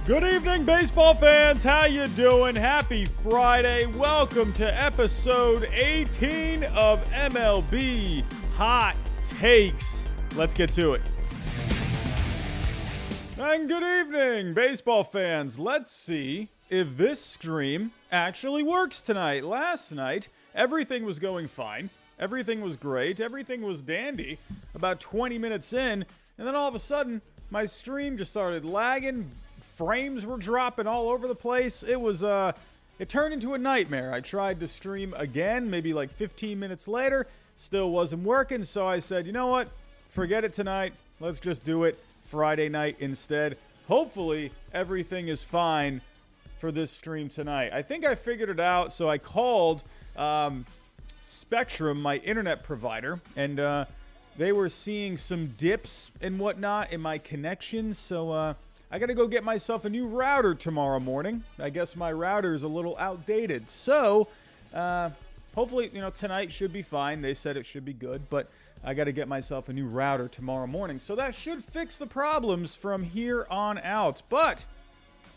Good evening, baseball fans. How you doing? Happy Friday. Welcome to episode 18 of MLB Hot Takes. Let's get to it. And good evening, baseball fans. Let's see if this stream actually works tonight. Last night, everything was going fine. Everything was great. Everything was dandy. About 20 minutes in, and then all of a sudden, my stream just started lagging. Frames were dropping all over the place. It turned into a nightmare. I tried to stream again, maybe like 15 minutes later. Still wasn't working, so I said, you know what? Forget it tonight. Let's just do it Friday night instead. Hopefully, everything is fine for this stream tonight. I think I figured it out, so I called Spectrum, my internet provider, and they were seeing some dips and whatnot in my connection, so I got to go get myself a new router tomorrow morning. I guess my router is a little outdated. So, hopefully, tonight should be fine. They said it should be good, but I got to get myself a new router tomorrow morning. So that should fix the problems from here on out. But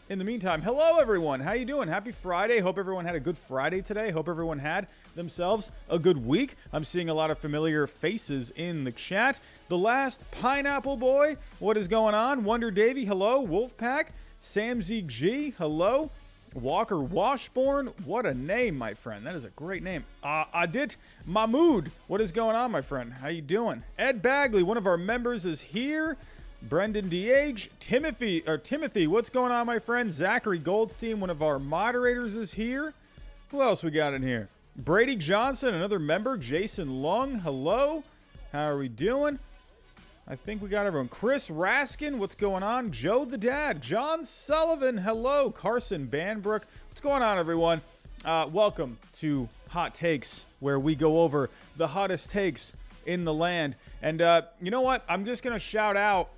in the meantime, hello everyone. How you doing? Happy Friday. Hope everyone had a good Friday today. Hope everyone had themselves a good week. I'm seeing a lot of familiar faces in the chat. The Last Pineapple Boy, what is going on? Wonder Davy, hello. Wolfpack, Sam ZG, hello. Walker Washburn, what a name, my friend. That is a great name. Adit Mahmood, what is going on, my friend? How you doing? Ed Bagley, one of our members, is here. Brendan DH, Timothy, what's going on, my friend? Zachary Goldstein, one of our moderators, is here. Who else we got in here? Brady Johnson, another member. Jason Lung, hello. How are we doing? I think we got everyone. Chris Raskin, what's going on? Joe the Dad, John Sullivan, hello. Carson Banbrook, what's going on, everyone? Welcome to Hot Takes, where we go over the hottest takes in the land. And you know what? I'm just going to shout out.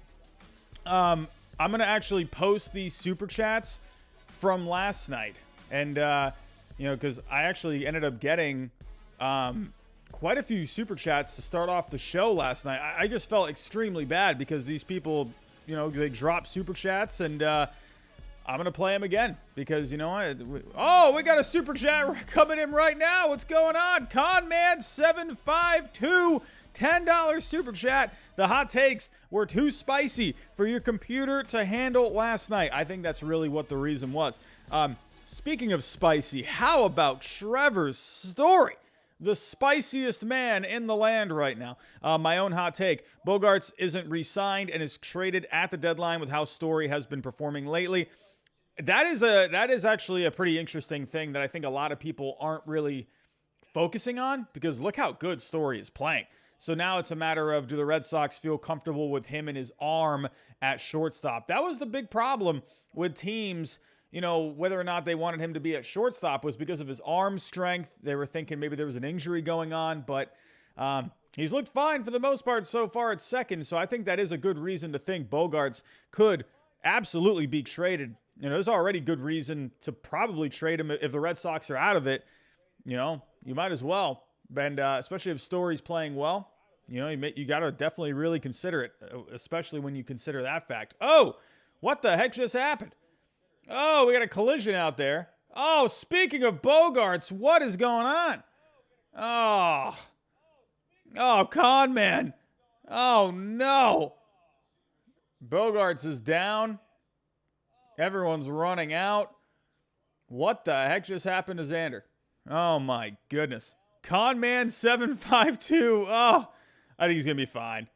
I'm going to actually post these super chats from last night. And, because I actually ended up getting quite a few super chats to start off the show last night. I just felt extremely bad because these people, they drop super chats, and I'm going to play them again because, we got a super chat coming in right now. What's going on? Conman752, $10 super chat. The hot takes were too spicy for your computer to handle last night. I think that's really what the reason was. Speaking of spicy, how about Trevor's story? The spiciest man in the land right now. My own hot take. Bogaerts isn't re-signed and is traded at the deadline with how Story has been performing lately. That is actually a pretty interesting thing that I think a lot of people aren't really focusing on, because look how good Story is playing. So now it's a matter of, do the Red Sox feel comfortable with him and his arm at shortstop? That was the big problem with teams, whether or not they wanted him to be at shortstop, was because of his arm strength. They were thinking maybe there was an injury going on, but he's looked fine for the most part so far at second. So I think that is a good reason to think Bogaerts could absolutely be traded. There's already good reason to probably trade him if the Red Sox are out of it. You might as well. And especially if Story's playing well, you got to definitely really consider it, especially when you consider that fact. Oh, what the heck just happened? Oh, we got a collision out there. Oh, speaking of Bogaerts, what is going on? Oh, con man. Oh, no. Bogaerts is down. Everyone's running out. What the heck just happened to Xander? Oh, my goodness. Conman752. Oh, I think he's going to be fine.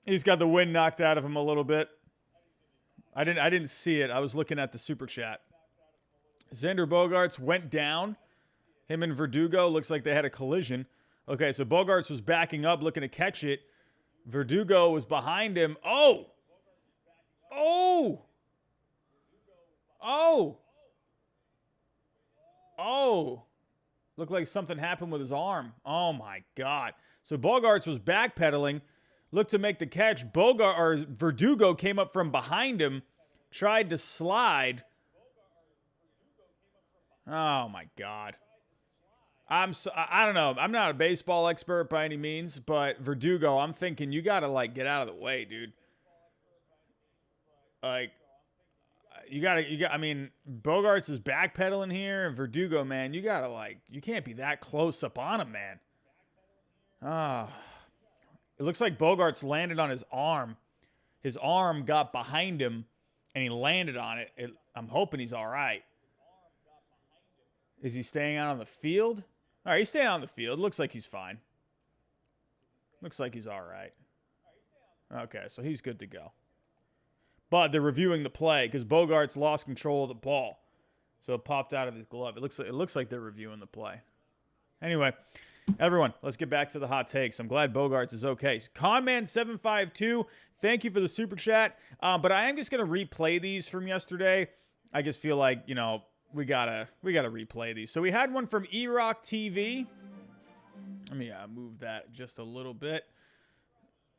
He's got the wind knocked out of him a little bit. I didn't see it. I was looking at the super chat. Xander Bogaerts went down. Him and Verdugo looks like they had a collision. Okay, so Bogaerts was backing up, looking to catch it. Verdugo was behind him. Oh! Oh! Oh! Oh! Looked like something happened with his arm. Oh, my God. So Bogaerts was backpedaling, looked to make the catch. Verdugo came up from behind him, tried to slide. Oh, my God. I don't know. I'm not a baseball expert by any means, but Verdugo, I'm thinking you got to, get out of the way, dude. I mean, Bogaerts is backpedaling here, and Verdugo, man, you can't be that close up on him, man. It looks like Bogaerts landed on his arm. His arm got behind him, and he landed on it. I'm hoping he's all right. Is he staying out on the field? All right, he's staying out on the field. Looks like he's fine. Looks like he's all right. Okay, so he's good to go. But they're reviewing the play because Bogaerts lost control of the ball. So it popped out of his glove. It looks like they're reviewing the play. Anyway, everyone, let's get back to the hot takes. I'm glad Bogaerts is okay. Conman752, thank you for the super chat. But I am just going to replay these from yesterday. I just feel like, we gotta replay these. So we had one from E-Rock TV. Let me move that just a little bit.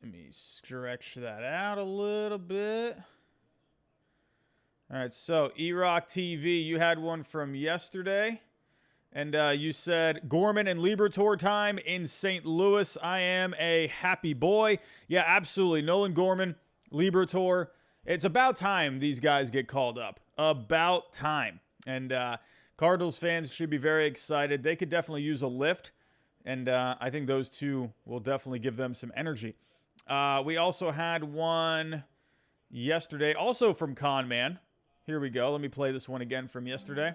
Let me stretch that out a little bit. All right, so E-Rock TV, you had one from yesterday. And you said, Gorman and Liberatore time in St. Louis. I am a happy boy. Yeah, absolutely. Nolan Gorman, Liberatore. It's about time these guys get called up. About time. And Cardinals fans should be very excited. They could definitely use a lift. And I think those two will definitely give them some energy. We also had one yesterday, also from Conman. Here we go. Let me play this one again from yesterday.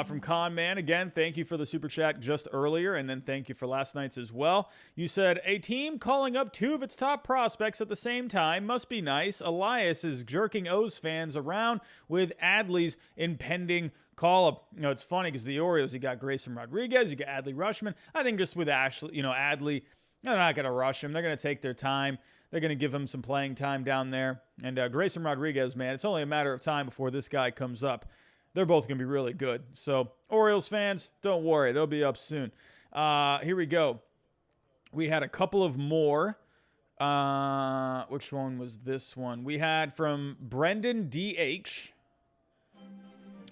From Conman, again, thank you for the super chat just earlier, and then thank you for last night's as well. You said, a team calling up two of its top prospects at the same time must be nice. Elias is jerking O's fans around with Adley's impending call-up. It's funny because the Orioles, you got Grayson Rodriguez, you got Adley Rutschman. I think just with Adley, they're not going to rush him. They're going to take their time. They're going to give him some playing time down there. And Grayson Rodriguez, man, it's only a matter of time before this guy comes up. They're both going to be really good. So, Orioles fans, don't worry. They'll be up soon. Here we go. We had a couple of more. Which one was this one? We had from Brendan DH.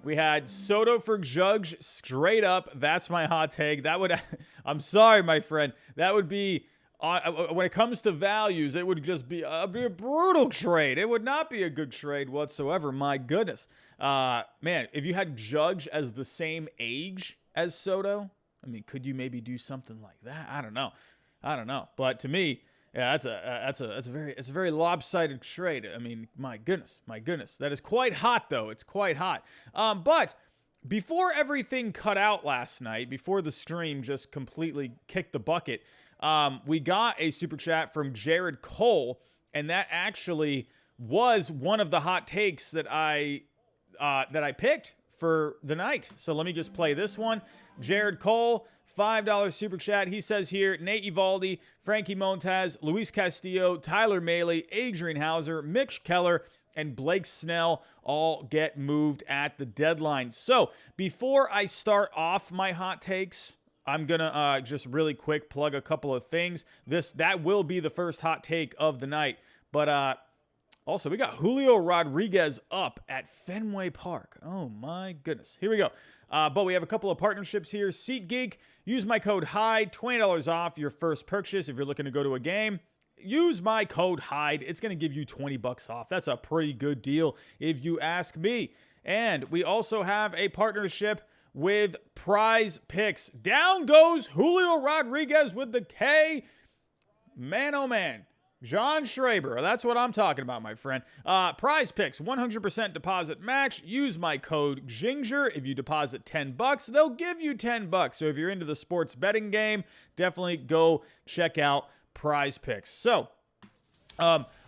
We had Soto for Judge straight up. That's my hot take. That would, I'm sorry, my friend. That would be, when it comes to values, it would just be a brutal trade. It would not be a good trade whatsoever. My goodness. Man, if you had Judge as the same age as Soto, I mean, could you maybe do something like that? I don't know. But to me, yeah, that's a very lopsided trade. I mean, my goodness. That is quite hot, though. It's quite hot. But before everything cut out last night, before the stream just completely kicked the bucket, we got a super chat from Jared Cole, and that actually was one of the hot takes that I picked for the night. So let me just play this one. Jared Cole, $5 super chat. He says here, Nate Eovaldi, Frankie Montas, Luis Castillo, Tyler Mahle, Adrian Hauser, Mitch Keller, and Blake Snell all get moved at the deadline. So before I start off my hot takes, I'm going to just really quick plug a couple of things. That will be the first hot take of the night. But also, we got Julio Rodriguez up at Fenway Park. Oh, my goodness. Here we go. But we have a couple of partnerships here. SeatGeek, use my code Hyde, $20 off your first purchase if you're looking to go to a game. Use my code Hyde. It's going to give you $20 off. That's a pretty good deal if you ask me. And we also have a partnership with Prize Picks. Down goes Julio Rodriguez with the K. Man, oh man. John Schraber. That's what I'm talking about, my friend. Prize Picks, 100% deposit match. Use my code Ginger. If you deposit $10, they'll give you $10. So if you're into the sports betting game, definitely go check out Prize Picks. So,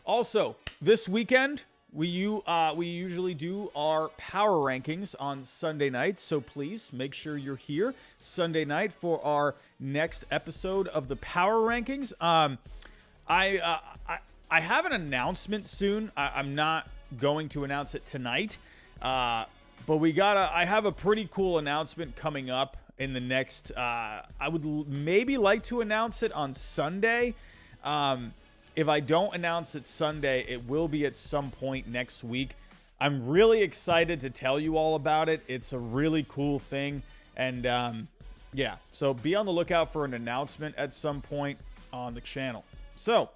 also, this weekend, we usually do our power rankings on Sunday nights, so please make sure you're here Sunday night for our next episode of the power rankings. I have an announcement soon. I'm not going to announce it tonight, but I have a pretty cool announcement coming up in the next. I would maybe like to announce it on Sunday. If I don't announce it Sunday, it will be at some point next week. I'm really excited to tell you all about it. It's a really cool thing. And yeah, so be on the lookout for an announcement at some point on the channel. So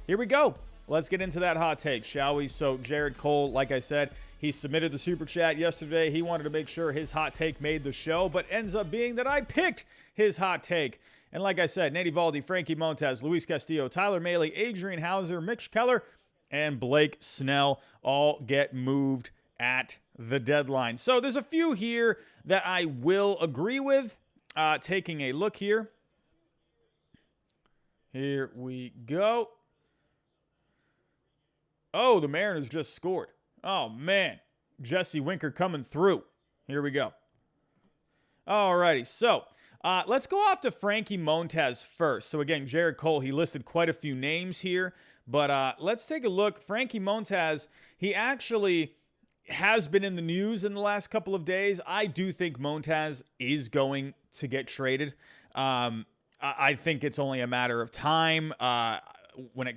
here we go. Let's get into that hot take, shall we? So Jared Cole, like I said, He submitted the super chat yesterday. He wanted to make sure his hot take made the show, but ends up being that I picked his hot take. And like I said, Nate Eovaldi, Frankie Montas, Luis Castillo, Tyler Mahle, Adrian Hauser, Mitch Keller, and Blake Snell all get moved at the deadline. So there's a few here that I will agree with. Taking a look here. Here we go. Oh, the Mariners just scored. Oh, man. Jesse Winker coming through. Here we go. Alrighty, so let's go off to Frankie Montas first. So again, Jared Cole, he listed quite a few names here. But let's take a look. Frankie Montas, he actually has been in the news in the last couple of days. I do think Montas is going to get traded. I think it's only a matter of time. When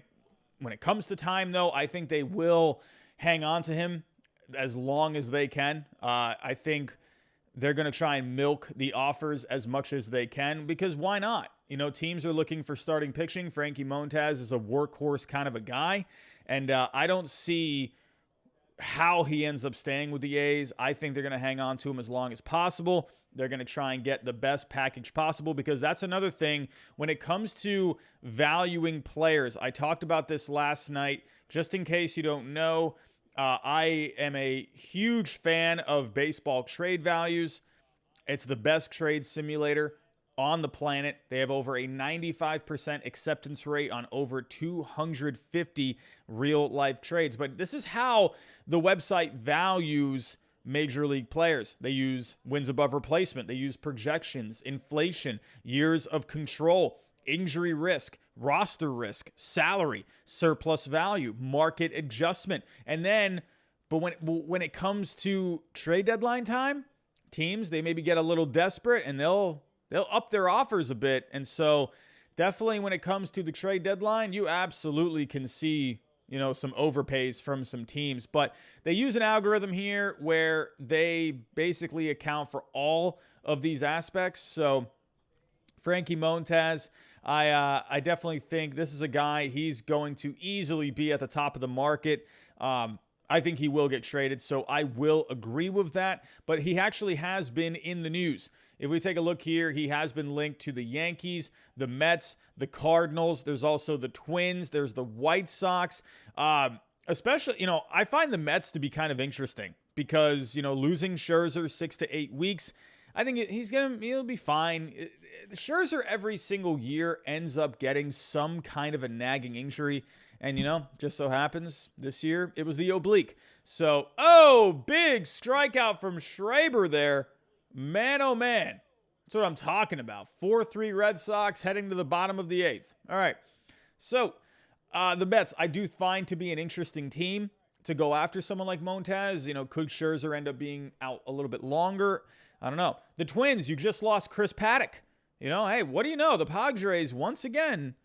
it comes to time, though, I think they will hang on to him as long as they can. I think they're going to try and milk the offers as much as they can, because why not? You know, teams are looking for starting pitching. Frankie Montas is a workhorse kind of a guy, and I don't see how he ends up staying with the A's. I think they're going to hang on to him as long as possible. They're going to try and get the best package possible, because that's another thing when it comes to valuing players. I talked about this last night. Just in case you don't know, I am a huge fan of baseball trade values. It's the best trade simulator on the planet. They have over a 95% acceptance rate on over 250 real-life trades. But this is how the website values Major League players. They use wins above replacement. They use projections, inflation, years of control, injury risk, roster risk, salary, surplus value, market adjustment. And then, but when it comes to trade deadline time, teams, they maybe get a little desperate and they'll up their offers a bit. And so definitely when it comes to the trade deadline, you absolutely can see, you know, some overpays from some teams. But they use an algorithm here where they basically account for all of these aspects. So Frankie Montas, I definitely think this is a guy, he's going to easily be at the top of the market. I think he will get traded, so I will agree with that. But he actually has been in the news. If we take a look here, he has been linked to the Yankees, the Mets, the Cardinals. There's also the Twins. There's the White Sox. Especially, you know, I find the Mets to be kind of interesting because, you know, losing Scherzer 6 to 8 weeks, I think he'll be fine. Scherzer every single year ends up getting some kind of a nagging injury. And, you know, just so happens this year, it was the oblique. So, big strikeout from Schreiber there. Man, oh man. That's what I'm talking about. 4-3 Red Sox heading to the bottom of the 8th. All right. So, the Mets, I do find to be an interesting team to go after someone like Montas. You know, could Scherzer end up being out a little bit longer? I don't know. The Twins, you just lost Chris Paddock. You know, hey, what do you know? The Padres, once again,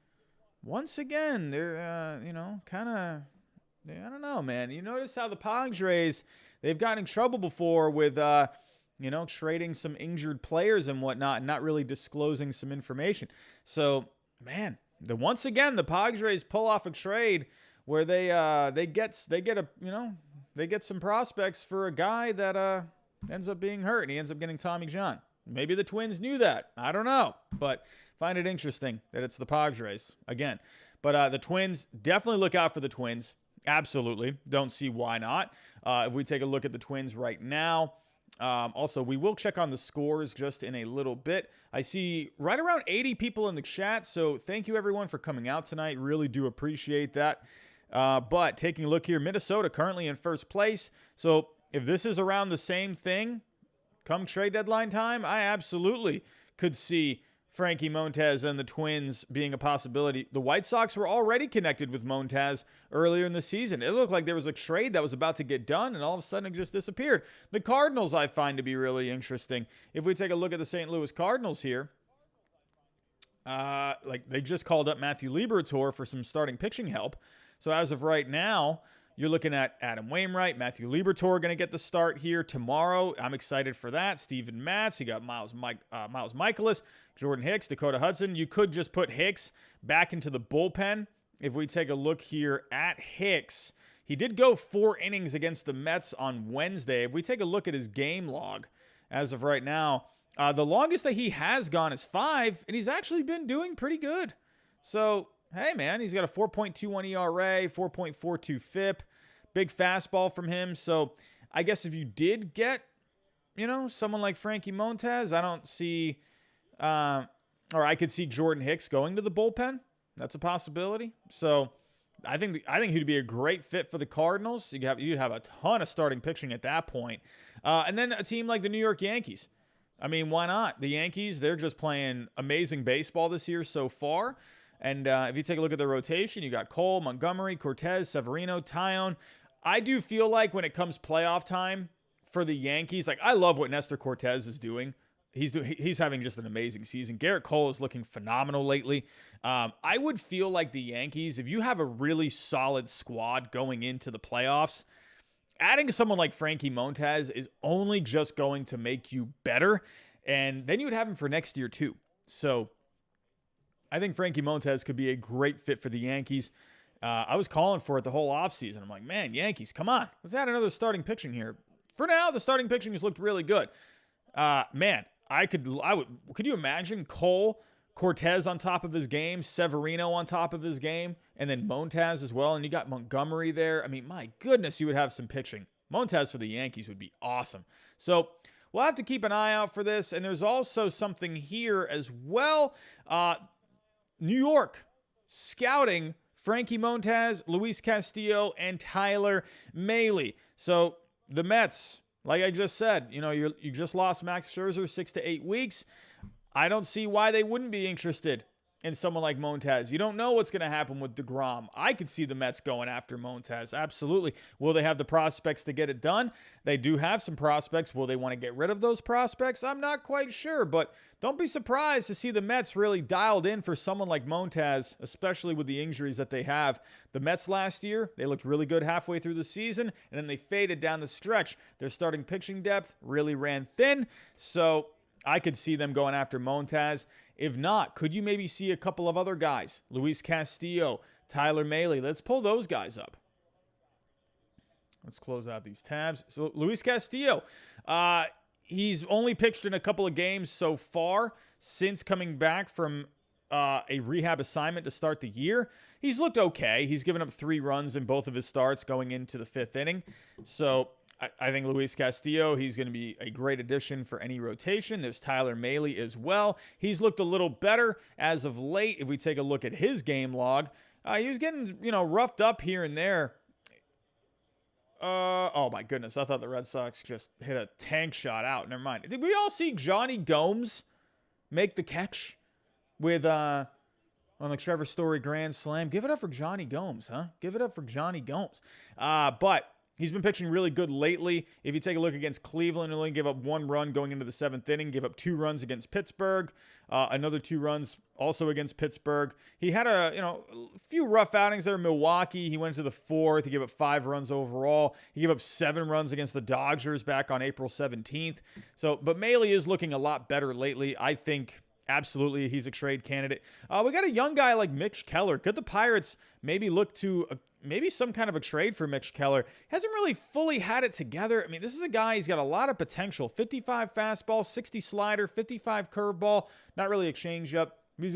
they're, you know, kind of, I don't know, man. You notice how the Padres, they've gotten in trouble before with, you know, trading some injured players and whatnot and not really disclosing some information. So, man, once again, the Padres pull off a trade where they get some prospects for a guy that ends up being hurt, and he ends up getting Tommy John. Maybe the Twins knew that. I don't know, but find it interesting that it's the Padres again. But the Twins, definitely look out for the Twins. Absolutely. Don't see why not. If we take a look at the Twins right now, also, we will check on the scores just in a little bit. I see right around 80 people in the chat, so thank you everyone for coming out tonight. Really do appreciate that. But taking a look here, Minnesota currently in first place. So if this is around the same thing come trade deadline time, I absolutely could see Frankie Montas and the Twins being a possibility. The White Sox were already connected with Montas earlier in the season. It looked like there was a trade that was about to get done, and all of a sudden it just disappeared. The Cardinals I find to be really interesting. If we take a look at the St. Louis Cardinals here, like they just called up Matthew Liberatore for some starting pitching help. So as of right now, you're looking at Adam Wainwright, Matthew Liberatore going to get the start here tomorrow. I'm excited for that. Steven Matz, you got Miles Michaelis, Jordan Hicks, Dakota Hudson. You could just put Hicks back into the bullpen. If we take a look here at Hicks, He did go 4 innings against the Mets on Wednesday. If we take a look at his game log as of right now, the longest that he has gone is 5, and he's actually been doing pretty good. So, hey, man, he's got a 4.21 ERA, 4.42 FIP, big fastball from him. So, I guess if you did get, someone like Frankie Montas, I don't see, or I could see Jordan Hicks going to the bullpen. That's a possibility. So, I think he'd be a great fit for the Cardinals. You'd have a ton of starting pitching at that point. And then a team like the New York Yankees. I mean, why not? The Yankees, they're just playing amazing baseball this year so far. And if you take a look at the rotation, you got Cole, Montgomery, Cortez, Severino, Taillon. I do feel like when it comes playoff time for the Yankees, like I love what Nestor Cortez is doing. He's having just an amazing season. Garrett Cole is looking phenomenal lately. I would feel like the Yankees, if you have a really solid squad going into the playoffs, adding someone like Frankie Montas is only just going to make you better. And then you would have him for next year too. So I think Frankie Montas could be a great fit for the Yankees. I was calling for it the whole offseason. I'm like, man, Yankees, come on. Let's add another starting pitching here. For now, the starting pitching has looked really good. Could you imagine Cole, Cortez on top of his game, Severino on top of his game, and then Montas as well, and you got Montgomery there. I mean, my goodness, you would have some pitching. Montas for the Yankees would be awesome. So we'll have to keep an eye out for this, and there's also something here as well. New York scouting Frankie Montas, Luis Castillo, and Tyler Mahle. So the Mets, like I just said, you just lost Max Scherzer 6 to 8 weeks. I don't see why they wouldn't be interested in someone like Montas. You don't know what's going to happen with DeGrom. I could see the Mets going after Montas. Absolutely. Will they have the prospects to get it done? They do have some prospects. Will they want to get rid of those prospects? I'm not quite sure, but don't be surprised to see the Mets really dialed in for someone like Montas, especially with the injuries that they have. The Mets last year, they looked really good halfway through the season, and then they faded down the stretch. Their starting pitching depth really ran thin, so I could see them going after Montas. If not, could you maybe see a couple of other guys? Luis Castillo, Tyler Mahle. Let's pull those guys up. Let's close out these tabs. So Luis Castillo, he's only pitched in a couple of games so far since coming back from a rehab assignment to start the year. He's looked okay. He's given up 3 runs in both of his starts going into the 5th inning. So I think Luis Castillo, he's going to be a great addition for any rotation. There's Tyler Mahle as well. He's looked a little better as of late. If we take a look at his game log, he was getting, roughed up here and there. Oh my goodness. I thought the Red Sox just hit a tank shot out. Never mind. Did we all see Johnny Gomes make the catch with, on the Trevor Story Grand Slam? Give it up for Johnny Gomes, huh? Give it up for Johnny Gomes. But he's been pitching really good lately. If you take a look against Cleveland, he only gave up 1 run going into the 7th inning, gave up 2 runs against Pittsburgh, another 2 runs also against Pittsburgh. He had a few rough outings there in Milwaukee. He went into the 4th. He gave up 5 runs overall. He gave up 7 runs against the Dodgers back on April 17th. But Mahle is looking a lot better lately. I think absolutely he's a trade candidate. We got a young guy like Mitch Keller. Could the Pirates maybe look to maybe some kind of a trade for Mitch Keller? Hasn't really fully had it together. I mean, this is a guy, he's got a lot of potential. 55 fastball, 60 slider, 55 curveball. Not really a changeup. He's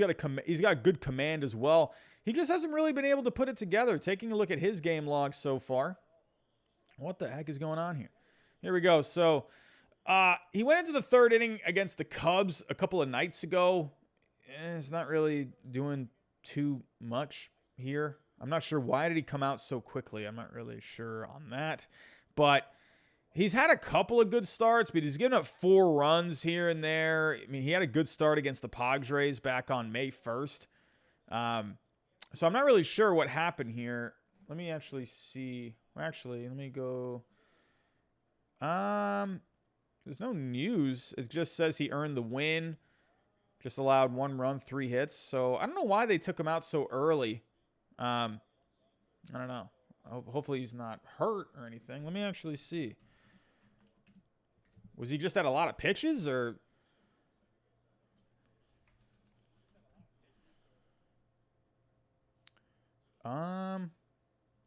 got good command as well. He just hasn't really been able to put it together. Taking a look at his game log so far. What the heck is going on here? Here we go. So he went into the 3rd inning against the Cubs a couple of nights ago. It's not really doing too much here. I'm not sure why did he come out so quickly. I'm not really sure on that. But he's had a couple of good starts, but he's given up 4 runs here and there. I mean, he had a good start against the Padres back on May 1st. So I'm not really sure what happened here. Let me actually see. Actually, let me go. There's no news. It just says he earned the win. Just allowed 1 run, 3 hits. So I don't know why they took him out so early. I don't know. Hopefully he's not hurt or anything. Let me actually see. Was he just at a lot of pitches or?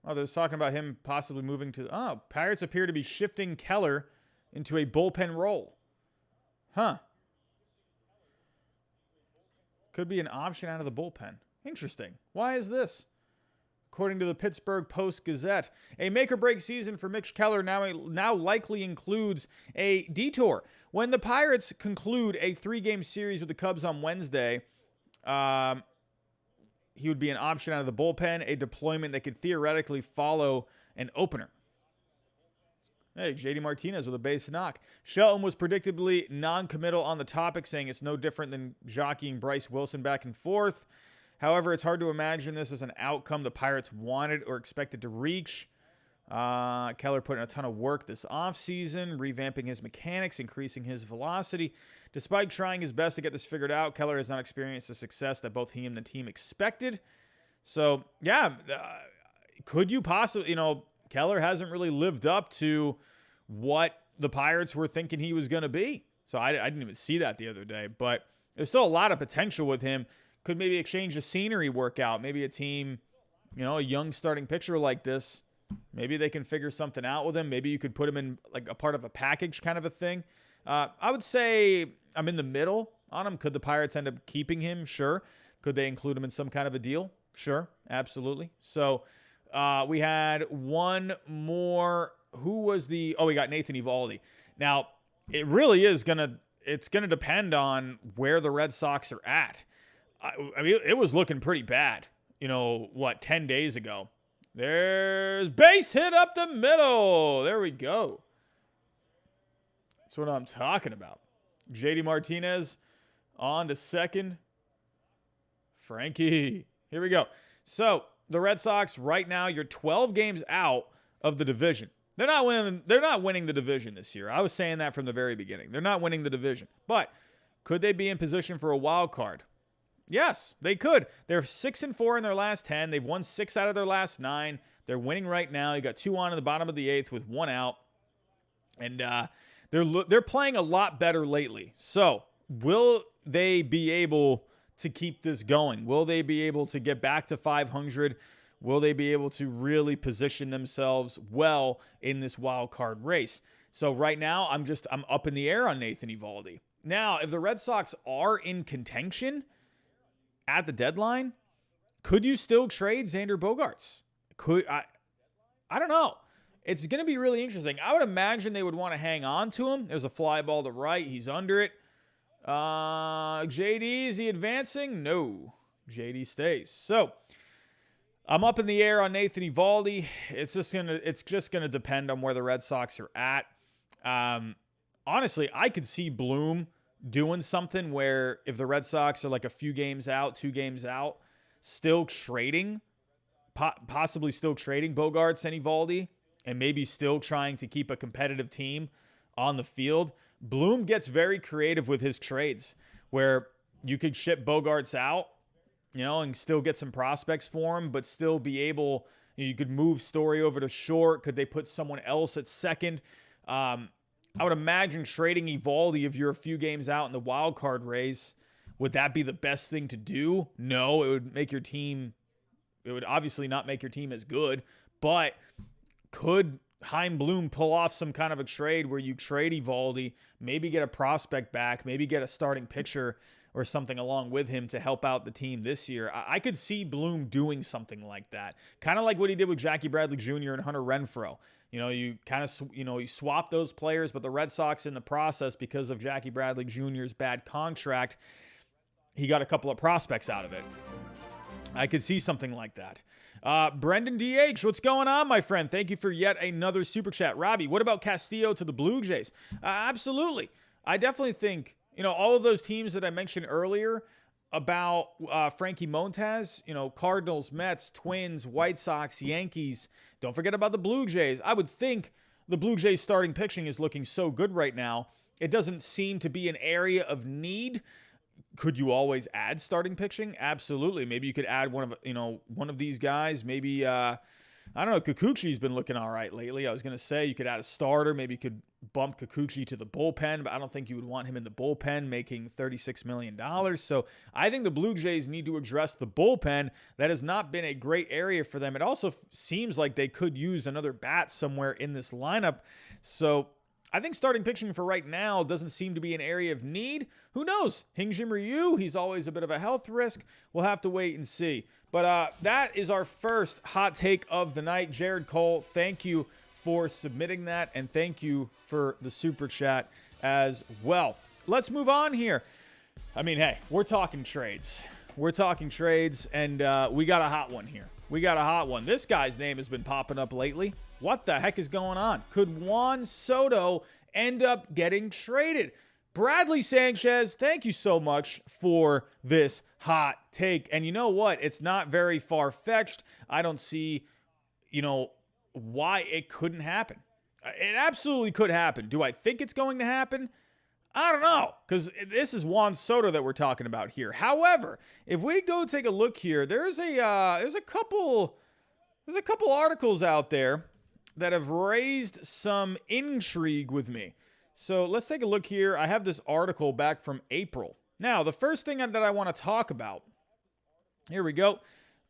Oh, they're talking about him possibly moving to... Oh, Pirates appear to be shifting Keller into a bullpen role. Huh. Could be an option out of the bullpen. Interesting. Why is this? According to the Pittsburgh Post-Gazette, a make-or-break season for Mitch Keller now likely includes a detour. When the Pirates conclude a 3-game series with the Cubs on Wednesday, he would be an option out of the bullpen, a deployment that could theoretically follow an opener. Hey, JD Martinez with a base knock. Shelton was predictably non-committal on the topic, saying it's no different than jockeying Bryce Wilson back and forth. However, it's hard to imagine this as an outcome the Pirates wanted or expected to reach. Keller put in a ton of work this offseason, revamping his mechanics, increasing his velocity. Despite trying his best to get this figured out, Keller has not experienced the success that both he and the team expected. So, yeah, could you possibly, Keller hasn't really lived up to what the Pirates were thinking he was going to be. So I didn't even see that the other day, but there's still a lot of potential with him. Could maybe exchange the scenery work out. Maybe a team, a young starting pitcher like this, maybe they can figure something out with him. Maybe you could put him in like a part of a package kind of a thing. I would say I'm in the middle on him. Could the Pirates end up keeping him? Sure. Could they include him in some kind of a deal? Sure. Absolutely. So we had one more. Who was we got Nathan Eovaldi. Now, it really is it's going to depend on where the Red Sox are at. I mean, it was looking pretty bad, 10 days ago. There's base hit up the middle. There we go. That's what I'm talking about. JD Martinez on to second. Frankie. Here we go. So the Red Sox right now, you're 12 games out of the division. They're not winning the division this year. I was saying that from the very beginning. They're not winning the division. But could they be in position for a wild card? Yes, they could. They're 6-4 in their last 10. They've won 6 out of their last 9. They're winning right now. You got 2 on in the bottom of the 8th with 1 out. And they're playing a lot better lately. So will they be able to keep this going? Will they be able to get back to 500? Will they be able to really position themselves well in this wild card race? So right now, I'm up in the air on Nathan Eovaldi. Now, if the Red Sox are in contention at the deadline, could you still trade Xander Bogaerts? I don't know. It's going to be really interesting. I would imagine they would want to hang on to him. There's a fly ball to right. He's under it. JD, is he advancing? No. JD stays. So I'm up in the air on Nathan Eovaldi. It's just gonna depend on where the Red Sox are at. Honestly, I could see Bloom doing something where if the Red Sox are like a few games out, 2 games out, still trading, possibly still trading Bogaerts and Eovaldi, and maybe still trying to keep a competitive team on the field. Bloom gets very creative with his trades where you could ship Bogaerts out, and still get some prospects for him, but still be able, you could move Story over to short. Could they put someone else at second? I would imagine trading Eovaldi if you're a few games out in the wild card race. Would that be the best thing to do? No, it would obviously not make your team as good, but could Chaim Bloom pull off some kind of a trade where you trade Eovaldi, maybe get a prospect back, maybe get a starting pitcher or something along with him to help out the team this year? I could see Bloom doing something like that. Kind of like what he did with Jackie Bradley Jr. and Hunter Renfroe. You kind of, you swap those players, but the Red Sox in the process, because of Jackie Bradley Jr.'s bad contract, he got a couple of prospects out of it. I could see something like that. Brendan DH, what's going on, my friend? Thank you for yet another super chat. Robbie, what about Castillo to the Blue Jays? Absolutely. I definitely think, all of those teams that I mentioned earlier about Frankie Montas, Cardinals, Mets, Twins, White Sox, Yankees. Don't forget about the Blue Jays. I would think the Blue Jays starting pitching is looking so good right now. It doesn't seem to be an area of need. Could you always add starting pitching? Absolutely. Maybe you could add one of these guys. Maybe I don't know. Kikuchi's been looking all right lately. I was going to say you could add a starter. Maybe you could bump Kikuchi to the bullpen, but I don't think you would want him in the bullpen making $36 million. So I think the Blue Jays need to address the bullpen. That has not been a great area for them. It also seems like they could use another bat somewhere in this lineup. So I think starting pitching for right now doesn't seem to be an area of need. Who knows? Hyun-Jin Ryu, he's always a bit of a health risk. We'll have to wait and see. But that is our first hot take of the night. Jared Cole, thank you for submitting that, and thank you for the super chat as well. Let's move on here. I mean, hey, we're talking trades. We're talking trades, and we got a hot one here. We got a hot one. This guy's name has been popping up lately. What the heck is going on? Could Juan Soto end up getting traded? Bradley Sanchez, thank you so much for this hot take. And you know what? It's not very far-fetched. I don't see, why it couldn't happen. It absolutely could happen. Do I think it's going to happen? I don't know, because this is Juan Soto that we're talking about here. However, if we go take a look here, there's a couple articles out there that have raised some intrigue with me. So let's take a look here. I have this article back from April. Now, the first thing that I want to talk about, here we go.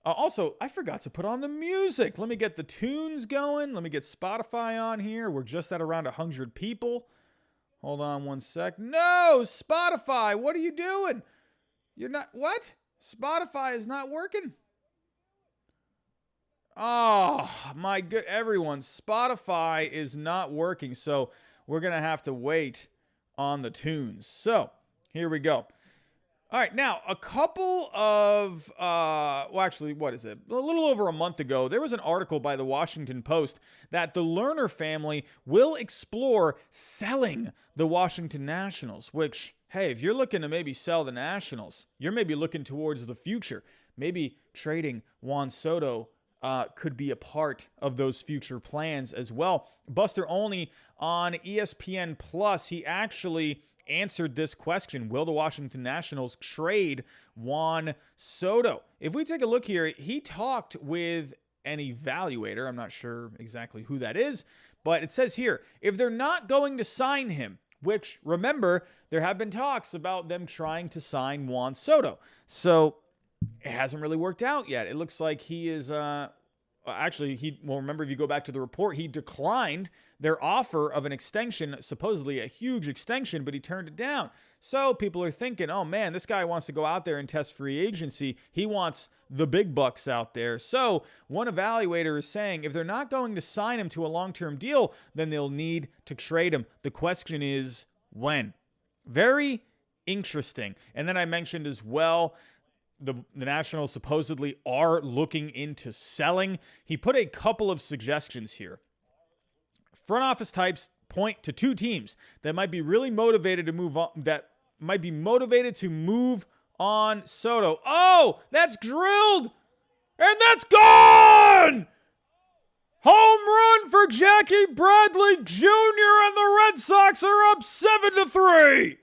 Also, I forgot to put on the music. Let me get the tunes going. Let me get Spotify on here. We're just at around 100 people. Hold on one sec. No, Spotify, what are you doing? You're not, what? Spotify is not working. Oh, my good, everyone, Spotify is not working, so we're going to have to wait on the tunes. So, here we go. All right, now, a couple of, actually, what is it? A little over a month ago, there was an article by the Washington Post that the Lerner family will explore selling the Washington Nationals, which, hey, if you're looking to maybe sell the Nationals, you're maybe looking towards the future. Maybe trading Juan Soto could be a part of those future plans as well. Buster Olney on ESPN Plus, he actually answered this question. Will the Washington Nationals trade Juan Soto? If we take a look here, he talked with an evaluator. I'm not sure exactly who that is, but it says here, if they're not going to sign him, which, remember, there have been talks about them trying to sign Juan Soto. So it hasn't really worked out yet. It looks like he is, remember, if you go back to the report, he declined their offer of an extension, supposedly a huge extension, but he turned it down. So people are thinking, oh man, this guy wants to go out there and test free agency. He wants the big bucks out there. So one evaluator is saying if they're not going to sign him to a long-term deal, then they'll need to trade him. The question is when. Very interesting. And then I mentioned as well, the Nationals supposedly are looking into selling. He put a couple of suggestions here. Front office types point to two teams that might be really motivated to move on, that might be motivated to move on Soto. Oh, that's drilled, and that's gone! Home run for Jackie Bradley Jr., and the Red Sox are up 7-3.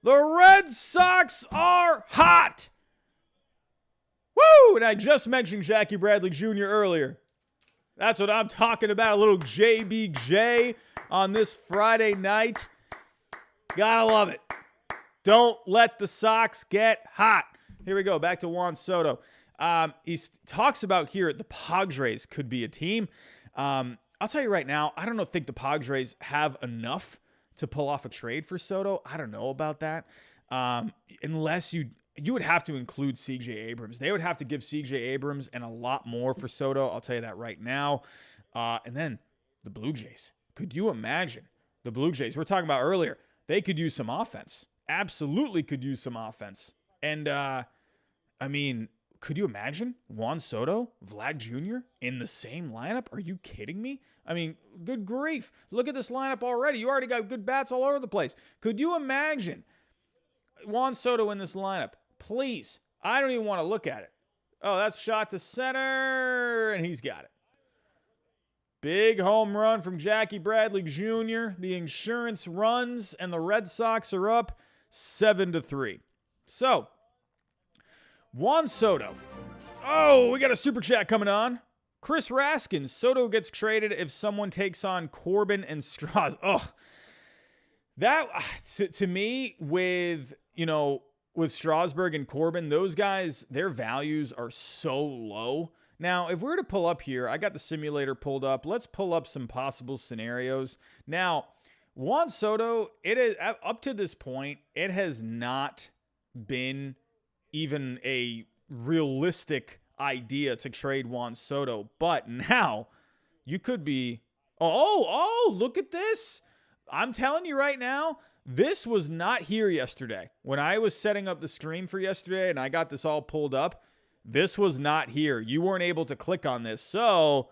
The Red Sox are hot. Woo! And I just mentioned Jackie Bradley Jr. earlier. That's what I'm talking about. A little JBJ on this Friday night. Gotta love it. Don't let the Sox get hot. Here we go. Back to Juan Soto. He talks about here the Padres could be a team. I'll tell you right now, I don't think the Padres have enough to pull off a trade for Soto. I don't know about that. Unless you would have to include C.J. Abrams. They would have to give C.J. Abrams and a lot more for Soto. I'll tell you that right now. And then the Blue Jays. Could you imagine the Blue Jays? We're talking about earlier. They could use some offense. Absolutely could use some offense. And, could you imagine Juan Soto, Vlad Jr. in the same lineup? Are you kidding me? Good grief. Look at this lineup already. You already got good bats all over the place. Could you imagine Juan Soto in this lineup? Please. I don't even want to look at it. Oh, that's shot to center, and he's got it. Big home run from Jackie Bradley Jr. The insurance runs, and the Red Sox are up 7-3. So, Juan Soto. Oh, we got a super chat coming on. Chris Raskin, Soto gets traded if someone takes on Corbin and Strauss. Ugh. That, to me, with Strasburg and Corbin, those guys, their values are so low. Now, if we were to pull up here, I got the simulator pulled up. Let's pull up some possible scenarios. Now, Juan Soto, it is up to this point, it has not been even a realistic idea to trade Juan Soto. But now, you could be, look at this. I'm telling you right now, this was not here yesterday. When I was setting up the stream for yesterday and I got this all pulled up, this was not here. You weren't able to click on this. So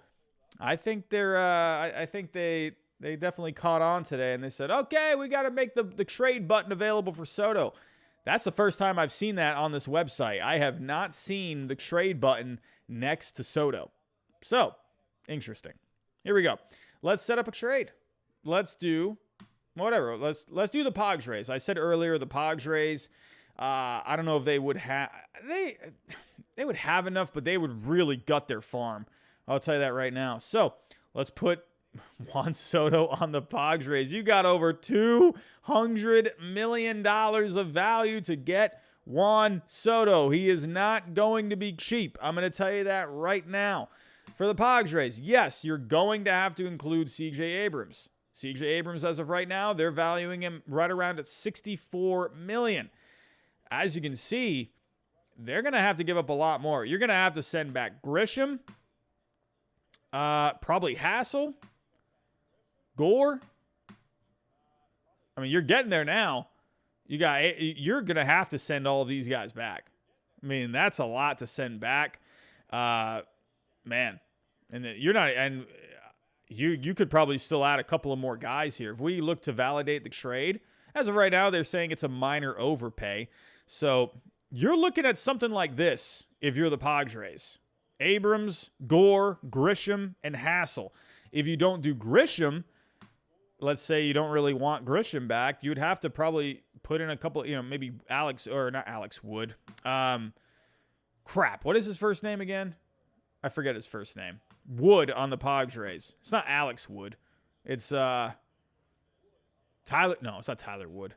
I think they definitely caught on today and they said, okay, we got to make the trade button available for Soto. That's the first time I've seen that on this website. I have not seen the trade button next to Soto. So interesting. Here we go. Let's set up a trade. Let's do whatever. Let's do the Padres. I said earlier the Padres. I don't know if they would have they would have enough, but they would really gut their farm. I'll tell you that right now. So let's put Juan Soto on the Padres. You got over $200 million of value to get Juan Soto. He is not going to be cheap. I'm going to tell you that right now. For the Padres, yes, you're going to have to include C.J. Abrams. C.J. Abrams, as of right now, they're valuing him right around at $64 million. As you can see, they're going to have to give up a lot more. You're going to have to send back Grisham, probably Hassel, Gore. I mean, you're getting there now. You're going to have to send all of these guys back. I mean, that's a lot to send back. Man. And you're not, and you could probably still add a couple of more guys here. If we look to validate the trade, as of right now, they're saying it's a minor overpay. So you're looking at something like this if you're the Padres. Abrams, Gore, Grisham, and Hassel. If you don't do Grisham, let's say you don't really want Grisham back, you'd have to probably put in a couple, maybe Alex, or not Alex Wood. Crap. What is his first name again? I forget his first name. Wood on the Padres. It's not Alex Wood. It's Tyler. No, it's not Tyler Wood.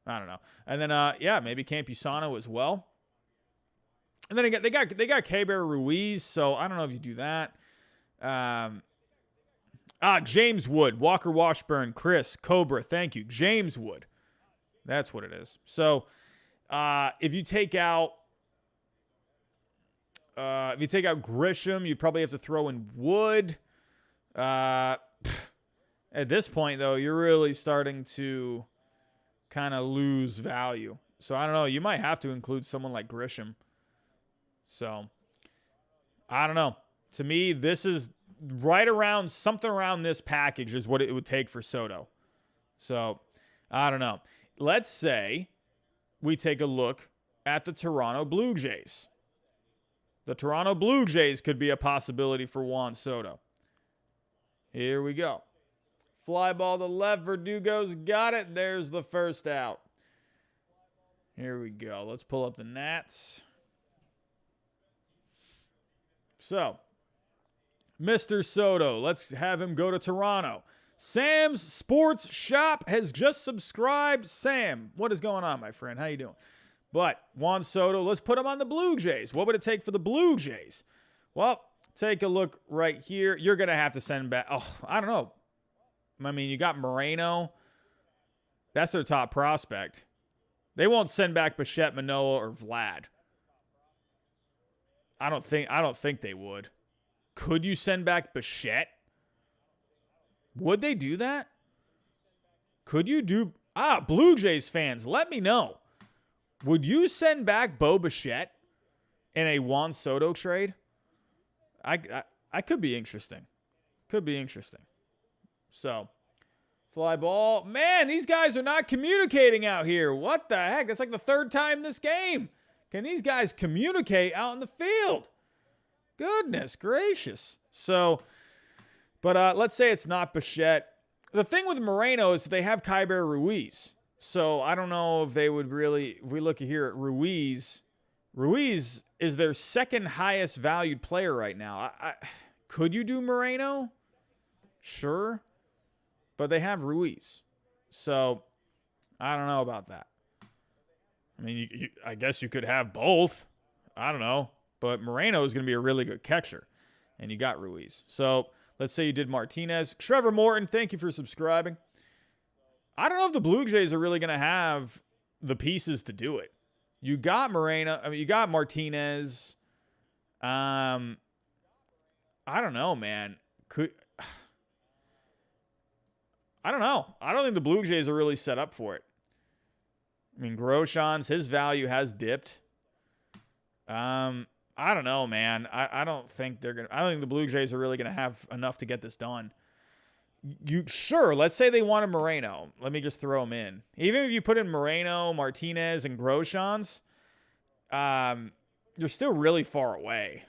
I don't know. And then maybe Campusano as well. And then they got Keber Ruiz, so I don't know if you do that. James Wood, Walker Washburn, Chris, Cobra, thank you. James Wood. That's what it is. So if you take out Grisham, you probably have to throw in Wood. At this point, though, you're really starting to kind of lose value. So I don't know. You might have to include someone like Grisham. So I don't know. To me, this is right around something around this package is what it would take for Soto. So I don't know. Let's say we take a look at the Toronto Blue Jays. The Toronto Blue Jays could be a possibility for Juan Soto. Here we go. Fly ball to left. Verdugo's got it. There's the first out. Here we go. Let's pull up the Nats. So, Mr. Soto, let's have him go to Toronto. Sam's Sports Shop has just subscribed. Sam, what is going on, my friend? How you doing? But Juan Soto, let's put him on the Blue Jays. What would it take for the Blue Jays? Well, take a look right here. You're going to have to send back. Oh, I don't know. I mean, you got Moreno. That's their top prospect. They won't send back Bichette, Manoah, or Vlad. I don't think they would. Could you send back Bichette? Would they do that? Could you do... Blue Jays fans, let me know. Would you send back Bo Bichette in a Juan Soto trade? I could be interesting. Could be interesting. So, fly ball. Man, these guys are not communicating out here. What the heck? That's like the third time this game. Can these guys communicate out in the field? Goodness gracious. So, but let's say it's not Bichette. The thing with Moreno is they have Keber Ruiz. So I don't know if they would really, if we look here at Ruiz is their second highest valued player right now. Could you do Moreno? Sure. But they have Ruiz. So, I don't know about that. I mean, I guess you could have both. I don't know. But Moreno is going to be a really good catcher. And you got Ruiz. So, let's say you did Martinez. Trevor Morton, thank you for subscribing. I don't know if the Blue Jays are really going to have the pieces to do it. You got Moreno. I mean, you got Martinez. I don't know, man. I don't know. I don't think the Blue Jays are really set up for it. I mean, Groshans, his value has dipped. I don't know, man. I don't think they're gonna. I don't think the Blue Jays are really gonna have enough to get this done. Sure, let's say they wanted Moreno. Let me just throw him in. Even if you put in Moreno, Martinez, and Groshans, you're still really far away.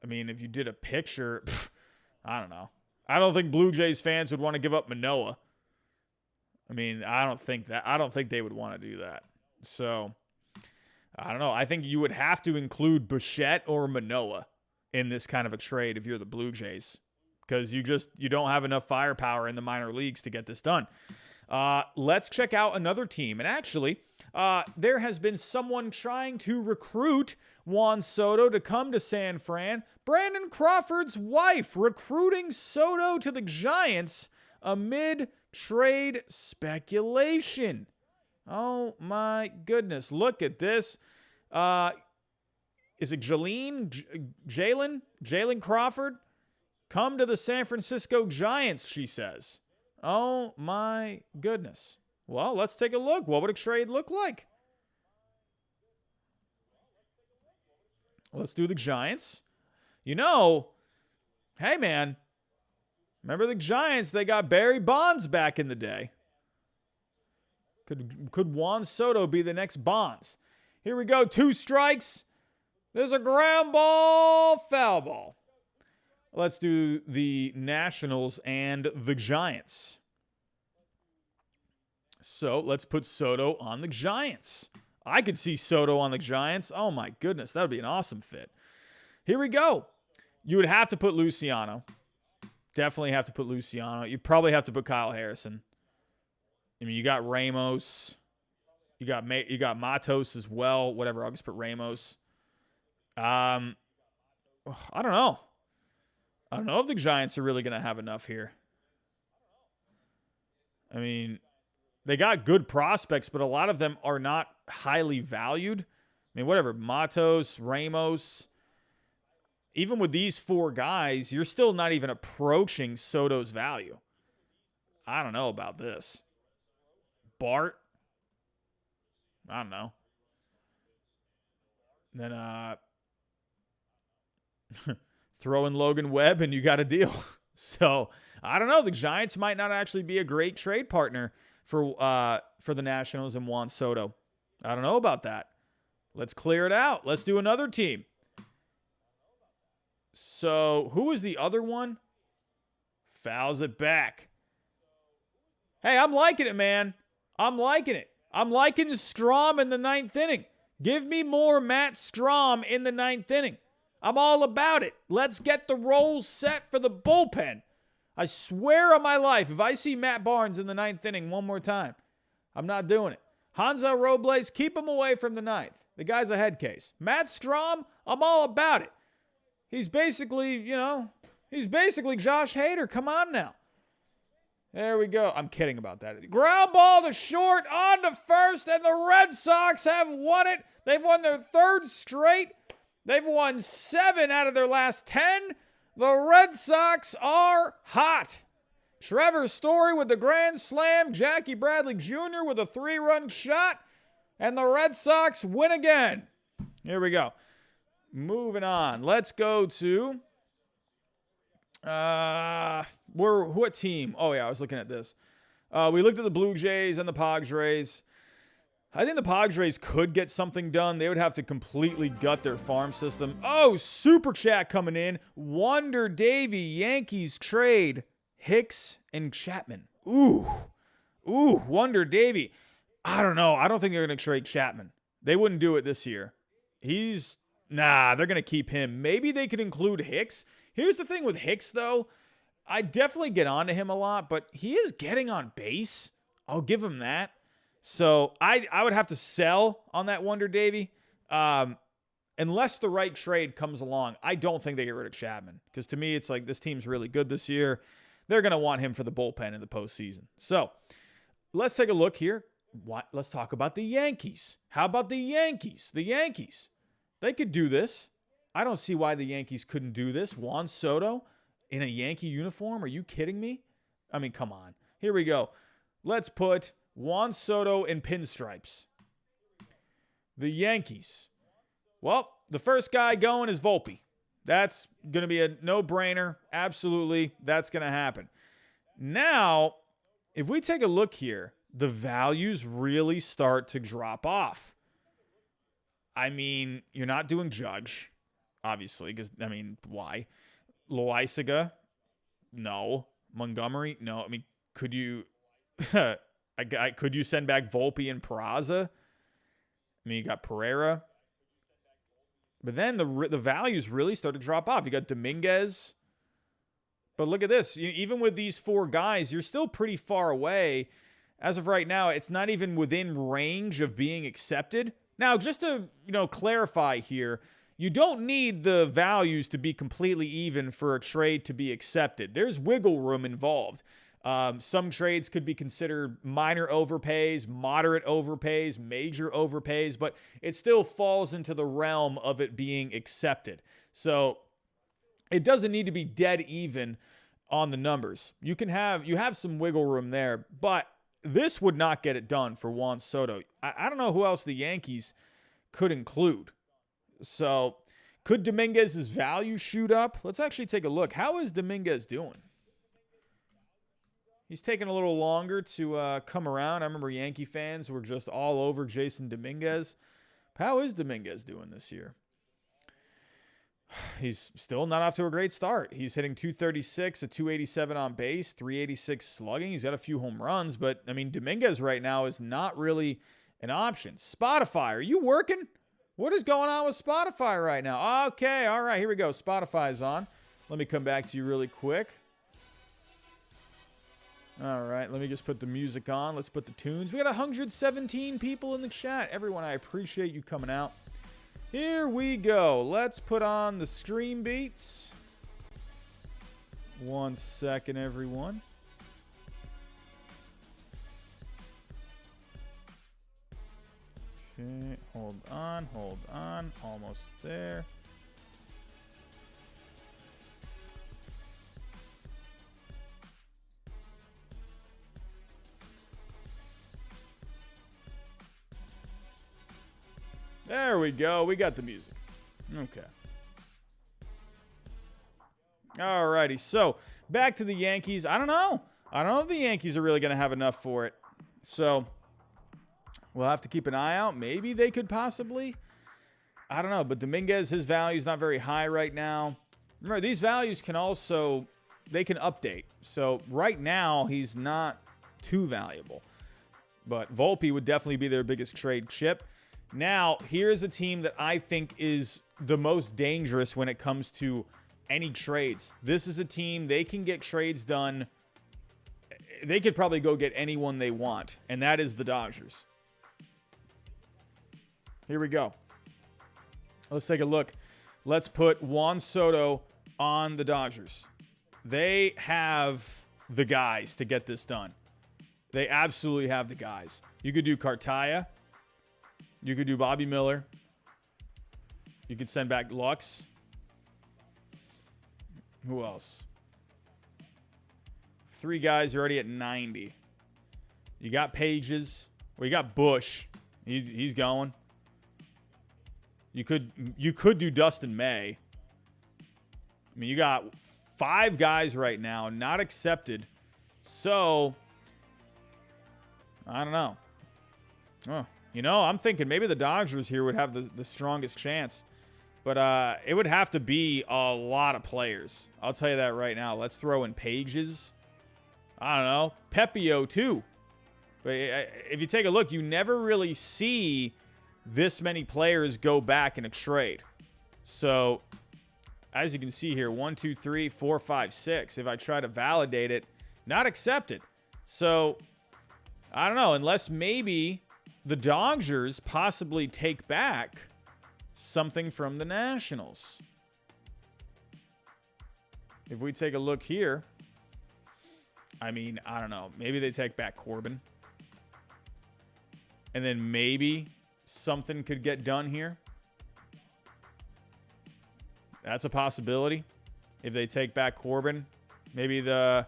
I mean, if you did a picture, I don't know. I don't think Blue Jays fans would want to give up Manoah. I mean, I don't think they would want to do that. So, I don't know. I think you would have to include Bichette or Manoah in this kind of a trade if you're the Blue Jays, because you don't have enough firepower in the minor leagues to get this done. Let's check out another team. And actually, there has been someone trying to recruit Juan Soto to come to San Fran. Brandon Crawford's wife recruiting Soto to the Giants amid trade speculation. Oh, my goodness. Look at this. Is it Jalen Crawford? Come to the San Francisco Giants, she says. Oh, my goodness. Well, let's take a look. What would a trade look like? Let's do the Giants. You know, hey, man. Remember the Giants? They got Barry Bonds back in the day. Could Juan Soto be the next Bonds? Here we go. 2 strikes. There's a ground ball, foul ball. Let's do the Nationals and the Giants. So let's put Soto on the Giants. I could see Soto on the Giants. Oh, my goodness. That would be an awesome fit. Here we go. You would have to put Luciano. Definitely have to put Luciano. You'd probably have to put Kyle Harrison. I mean, you got Ramos. You got Matos as well. Whatever. I'll just put Ramos. I don't know. I don't know if the Giants are really going to have enough here. I mean, they got good prospects, but a lot of them are not highly valued. I mean, whatever. Matos, Ramos. Even with these 4 guys, you're still not even approaching Soto's value. I don't know about this. Bart. I don't know. Then throw in Logan Webb and you got a deal. So, I don't know. The Giants might not actually be a great trade partner for the Nationals and Juan Soto. I don't know about that. Let's clear it out. Let's do another team. So, who is the other one? Fouls it back. Hey, I'm liking it, man. I'm liking it. I'm liking Strom in the 9th inning. Give me more Matt Strom in the 9th inning. I'm all about it. Let's get the roles set for the bullpen. I swear on my life, if I see Matt Barnes in the 9th inning one more time, I'm not doing it. Hanzo Robles, keep him away from the 9th. The guy's a head case. Matt Strom, I'm all about it. He's basically, he's basically Josh Hader. Come on now. There we go. I'm kidding about that. Ground ball to short, on to first, and the Red Sox have won it. They've won their 3rd straight. They've won 7 out of their last 10. The Red Sox are hot. Trevor Story with the grand slam. Jackie Bradley Jr. with a 3-run shot. And the Red Sox win again. Here we go. Moving on. Let's go to what team? Oh yeah, I was looking at this. We looked at the Blue Jays and the Padres. I think the Padres could get something done. They would have to completely gut their farm system. Oh, super chat coming in. Wonder Davy, Yankees trade Hicks and Chapman. Ooh, Wonder Davy. I don't know. I don't think they're going to trade Chapman. They wouldn't do it this year. He's Nah, they're going to keep him. Maybe they could include Hicks. Here's the thing with Hicks, though. I definitely get onto him a lot, but he is getting on base. I'll give him that. So I would have to sell on that Wonder Davy. Unless the right trade comes along, I don't think they get rid of Chapman. Because to me, it's like this team's really good this year. They're going to want him for the bullpen in the postseason. So let's take a look here. Let's talk about the Yankees. How about the Yankees? The Yankees. They could do this. I don't see why the Yankees couldn't do this. Juan Soto in a Yankee uniform? Are you kidding me? I mean, come on. Here we go. Let's put Juan Soto in pinstripes. The Yankees. Well, the first guy going is Volpe. That's going to be a no-brainer. Absolutely, that's going to happen. Now, if we take a look here, the values really start to drop off. I mean, you're not doing Judge, obviously, because, I mean, why? Loaisaga? No. Montgomery? No. I mean, could you could you send back Volpe and Peraza? I mean, you got Pereira. But then the values really start to drop off. You got Dominguez. But look at this. Even with these four guys, you're still pretty far away. As of right now, it's not even within range of being accepted. Now, just to clarify here, you don't need the values to be completely even for a trade to be accepted. There's wiggle room involved. Some trades could be considered minor overpays, moderate overpays, major overpays, but it still falls into the realm of it being accepted. So it doesn't need to be dead even on the numbers. You have some wiggle room there, but this would not get it done for Juan Soto. I don't know who else the Yankees could include. So could Dominguez's value shoot up? Let's actually take a look. How is Dominguez doing? He's taking a little longer to come around. I remember Yankee fans were just all over Jason Dominguez. How is Dominguez doing this year? He's still not off to a great start. He's hitting 236, a 287 on base, 386 slugging. He's got a few home runs, but, I mean, Dominguez right now is not really an option. Spotify, are you working? What is going on with Spotify right now? Okay, all right, here we go. Spotify's on. Let me come back to you really quick. All right, let me just put the music on. Let's put the tunes. We got 117 people in the chat. Everyone, I appreciate you coming out. Here we go. Let's put on the stream beats. 1 second, everyone. Okay, hold on. Almost there. There we go. We got the music. Okay. Alrighty. So, back to the Yankees. I don't know if the Yankees are really going to have enough for it. So, we'll have to keep an eye out. Maybe they could possibly. I don't know. But Dominguez, his value is not very high right now. Remember, these values can also, they can update. So, right now, he's not too valuable. But Volpe would definitely be their biggest trade chip. Now, here's a team that I think is the most dangerous when it comes to any trades. This is a team, they can get trades done. They could probably go get anyone they want, and that is the Dodgers. Here we go. Let's take a look. Let's put Juan Soto on the Dodgers. They have the guys to get this done. They absolutely have the guys. You could do Cartaya. You could do Bobby Miller. You could send back Lux. Who else? 3 guys are already at 90. You got Pages. Well, you got Bush. He's going. You could do Dustin May. I mean, you got 5 guys right now not accepted. So, I don't know. Oh. I'm thinking maybe the Dodgers here would have the strongest chance. But it would have to be a lot of players. I'll tell you that right now. Let's throw in Pages. I don't know. Pepio, too. But if you take a look, you never really see this many players go back in a trade. So, as you can see here, 1, 2, 3, 4, 5, 6. If I try to validate it, not accepted. So, I don't know. Unless maybe the Dodgers possibly take back something from the Nationals. If we take a look here, I mean, I don't know. Maybe they take back Corbin. And then maybe something could get done here. That's a possibility. If they take back Corbin, maybe the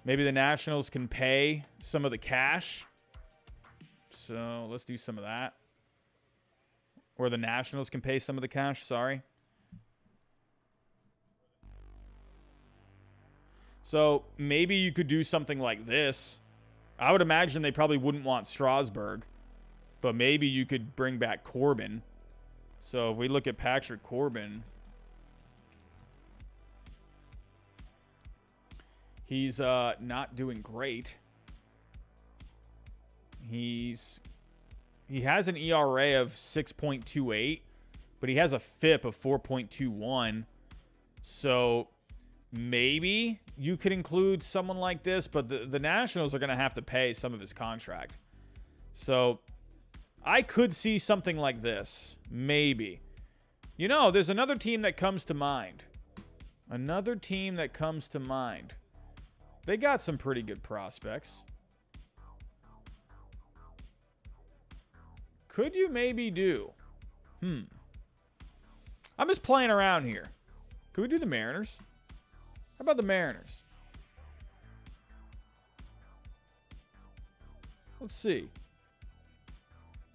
Nationals can pay some of the cash. So let's do some of that. Or the Nationals can pay some of the cash, sorry. So maybe you could do something like this. I would imagine they probably wouldn't want Strasburg. But maybe you could bring back Corbin. So if we look at Patrick Corbin, he's not doing great. He has an ERA of 6.28, but he has a FIP of 4.21. So maybe you could include someone like this, but the Nationals are going to have to pay some of his contract. So I could see something like this. Maybe. You know, there's another team that comes to mind. Another team that comes to mind. They got some pretty good prospects. Could you maybe do? I'm just playing around here. Could we do the Mariners? How about the Mariners? Let's see.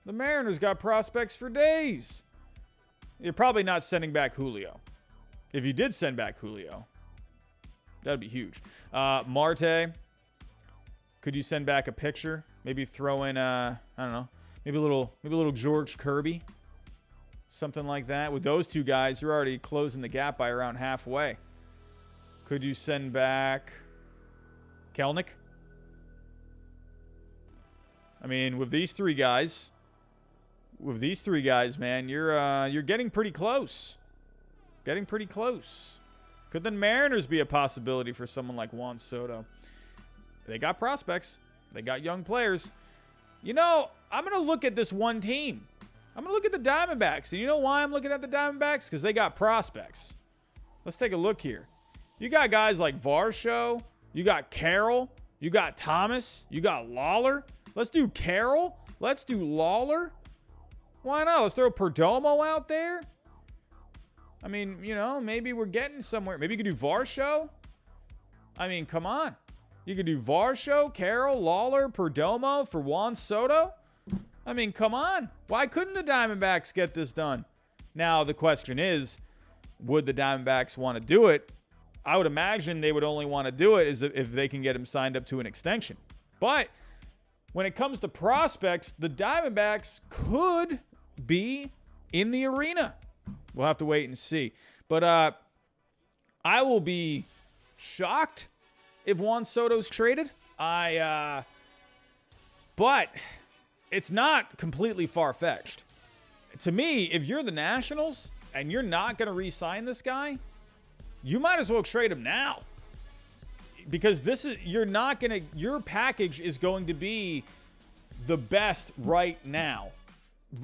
The Mariners got prospects for days. You're probably not sending back Julio. If you did send back Julio, that'd be huge. Marte, could you send back a pitcher? Maybe throw in I don't know, maybe a little George Kirby, something like that. With those two guys, you're already closing the gap by around halfway. Could you send back Kelnick? I mean, with these three guys, man, you're getting pretty close. Getting pretty close. Could the Mariners be a possibility for someone like Juan Soto? They got prospects. They got young players. You know, I'm going to look at this one team. I'm going to look at the Diamondbacks. And you know why I'm looking at the Diamondbacks? Because they got prospects. Let's take a look here. You got guys like Varsho. You got Carroll. You got Thomas. You got Lawler. Let's do Carroll. Let's do Lawler. Why not? Let's throw Perdomo out there. I mean, you know, maybe we're getting somewhere. Maybe you could do Varsho. I mean, come on. You could do Varsho, Carroll, Lawler, Perdomo for Juan Soto. I mean, come on. Why couldn't the Diamondbacks get this done? Now, the question is, would the Diamondbacks want to do it? I would imagine they would only want to do it if they can get him signed up to an extension. But when it comes to prospects, the Diamondbacks could be in the arena. We'll have to wait and see. But I will be shocked if Juan Soto's traded. But it's not completely far-fetched. To me, if you're the Nationals and you're not going to re-sign this guy, you might as well trade him now. Because your package is going to be the best right now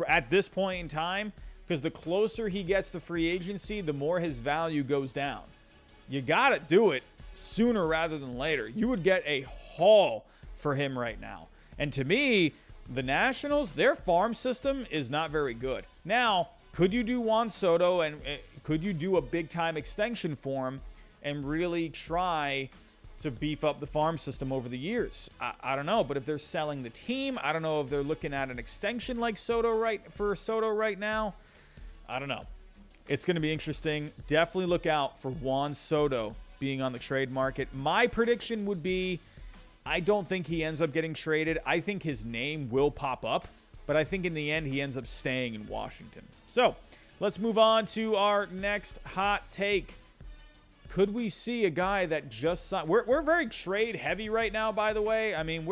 at this point in time, because the closer he gets to free agency, the more his value goes down. You got to do it sooner rather than later. You would get a haul for him right now. And to me, the Nationals, their farm system is not very good. Now, could you do Juan Soto and could you do a big-time extension for him and really try to beef up the farm system over the years? I don't know, but if they're selling the team, I don't know if they're looking at an extension like Soto right now. I don't know. It's going to be interesting. Definitely look out for Juan Soto being on the trade market. My prediction would be, I don't think he ends up getting traded. I think his name will pop up, but I think in the end he ends up staying in Washington. So let's move on to our next hot take. Could we see a guy that just signed? We're very trade heavy right now, by the way. I mean,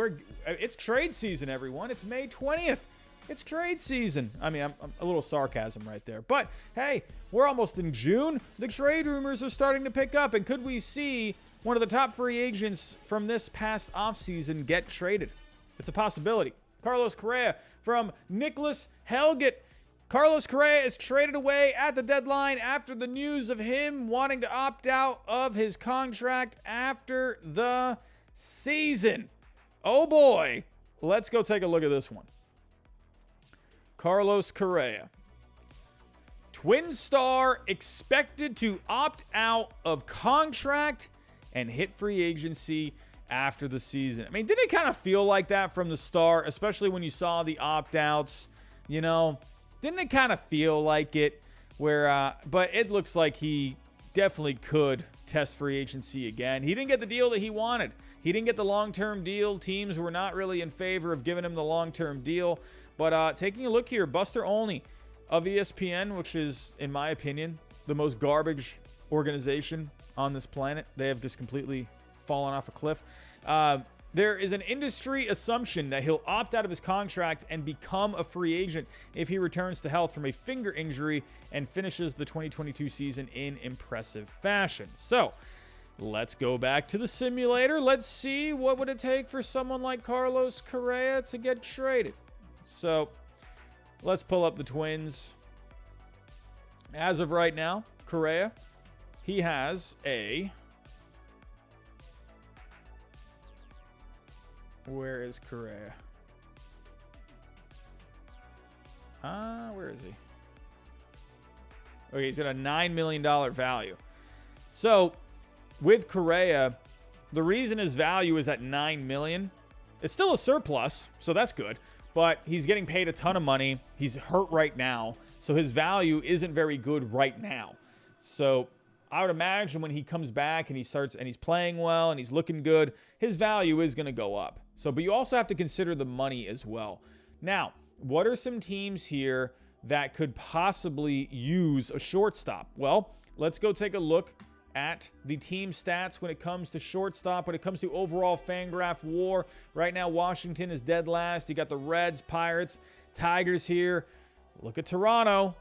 it's trade season, everyone. It's May 20th. It's trade season. I mean, I'm a little sarcasm right there. But, hey, we're almost in June. The trade rumors are starting to pick up. And could we see one of the top free agents from this past offseason get traded? It's a possibility. Carlos Correa from Nicholas Helget. Carlos Correa is traded away at the deadline after the news of him wanting to opt out of his contract after the season. Oh, boy. Let's go take a look at this one. Carlos Correa. Twin star expected to opt out of contract and hit free agency after the season. I mean, didn't it kind of feel like that from the start, especially when you saw the opt-outs? You know, didn't it kind of feel like it? But it looks like he definitely could test free agency again. He didn't get the deal that he wanted. He didn't get the long-term deal. Teams were not really in favor of giving him the long-term deal. But taking a look here, Buster Olney of ESPN, which is, in my opinion, the most garbage organization on this planet. They have just completely fallen off a cliff. There is an industry assumption that he'll opt out of his contract and become a free agent if he returns to health from a finger injury and finishes the 2022 season in impressive fashion. So, let's go back to the simulator. Let's see what would it take for someone like Carlos Correa to get traded. So, let's pull up the Twins. As of right now, Correa, he has a... Where is Correa? Where is he? Okay, he's at a $9 million value. So, with Correa, the reason his value is at $9 million, it's still a surplus, so that's good. But he's getting paid a ton of money. He's hurt right now, so his value isn't very good right now. So, I would imagine when he comes back and he's playing well and he's looking good, his value is going to go up. So, but you also have to consider the money as well. Now, what are some teams here that could possibly use a shortstop? Well, let's go take a look at the team stats when it comes to shortstop, when it comes to overall Fangraph WAR. Right now, Washington is dead last. You got the Reds, Pirates, Tigers here. Look at Toronto.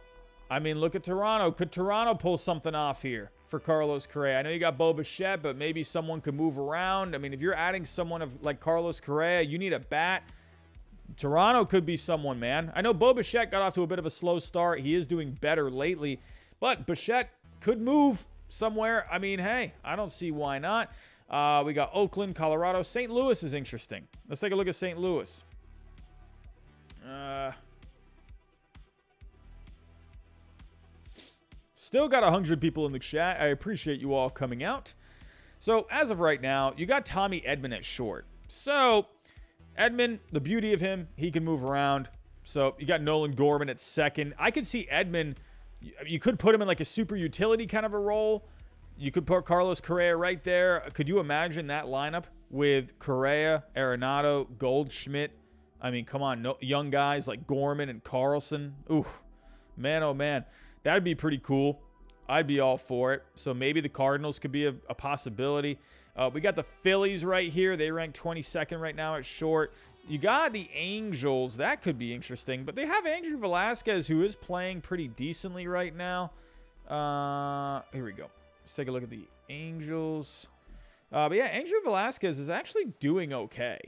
I mean, look at Toronto. Could Toronto pull something off here for Carlos Correa? I know you got Bo Bichette, but maybe someone could move around. I mean, if you're adding someone like Carlos Correa, you need a bat. Toronto could be someone, man. I know Bo Bichette got off to a bit of a slow start. He is doing better lately, but Bichette could move somewhere. I mean, hey, I don't see why not. We got Oakland, Colorado. St. Louis is interesting. Let's take a look at St. Louis. Still got 100 people in the chat. I appreciate you all coming out. So, as of right now, you got Tommy Edman at short. So, Edman, the beauty of him, he can move around. So, you got Nolan Gorman at second. I could see Edman, you could put him in like a super utility kind of a role. You could put Carlos Correa right there. Could you imagine that lineup with Correa, Arenado, Goldschmidt? I mean, come on, no, young guys like Gorman and Carlson. Ooh, man, oh man. That'd be pretty cool. I'd be all for it. So maybe the Cardinals could be a possibility. We got the Phillies right here. They rank 22nd right now at short. You got the Angels. That could be interesting. But they have Andrew Velasquez, who is playing pretty decently right now. Here we go. Let's take a look at the Angels. But yeah, Andrew Velasquez is actually doing okay.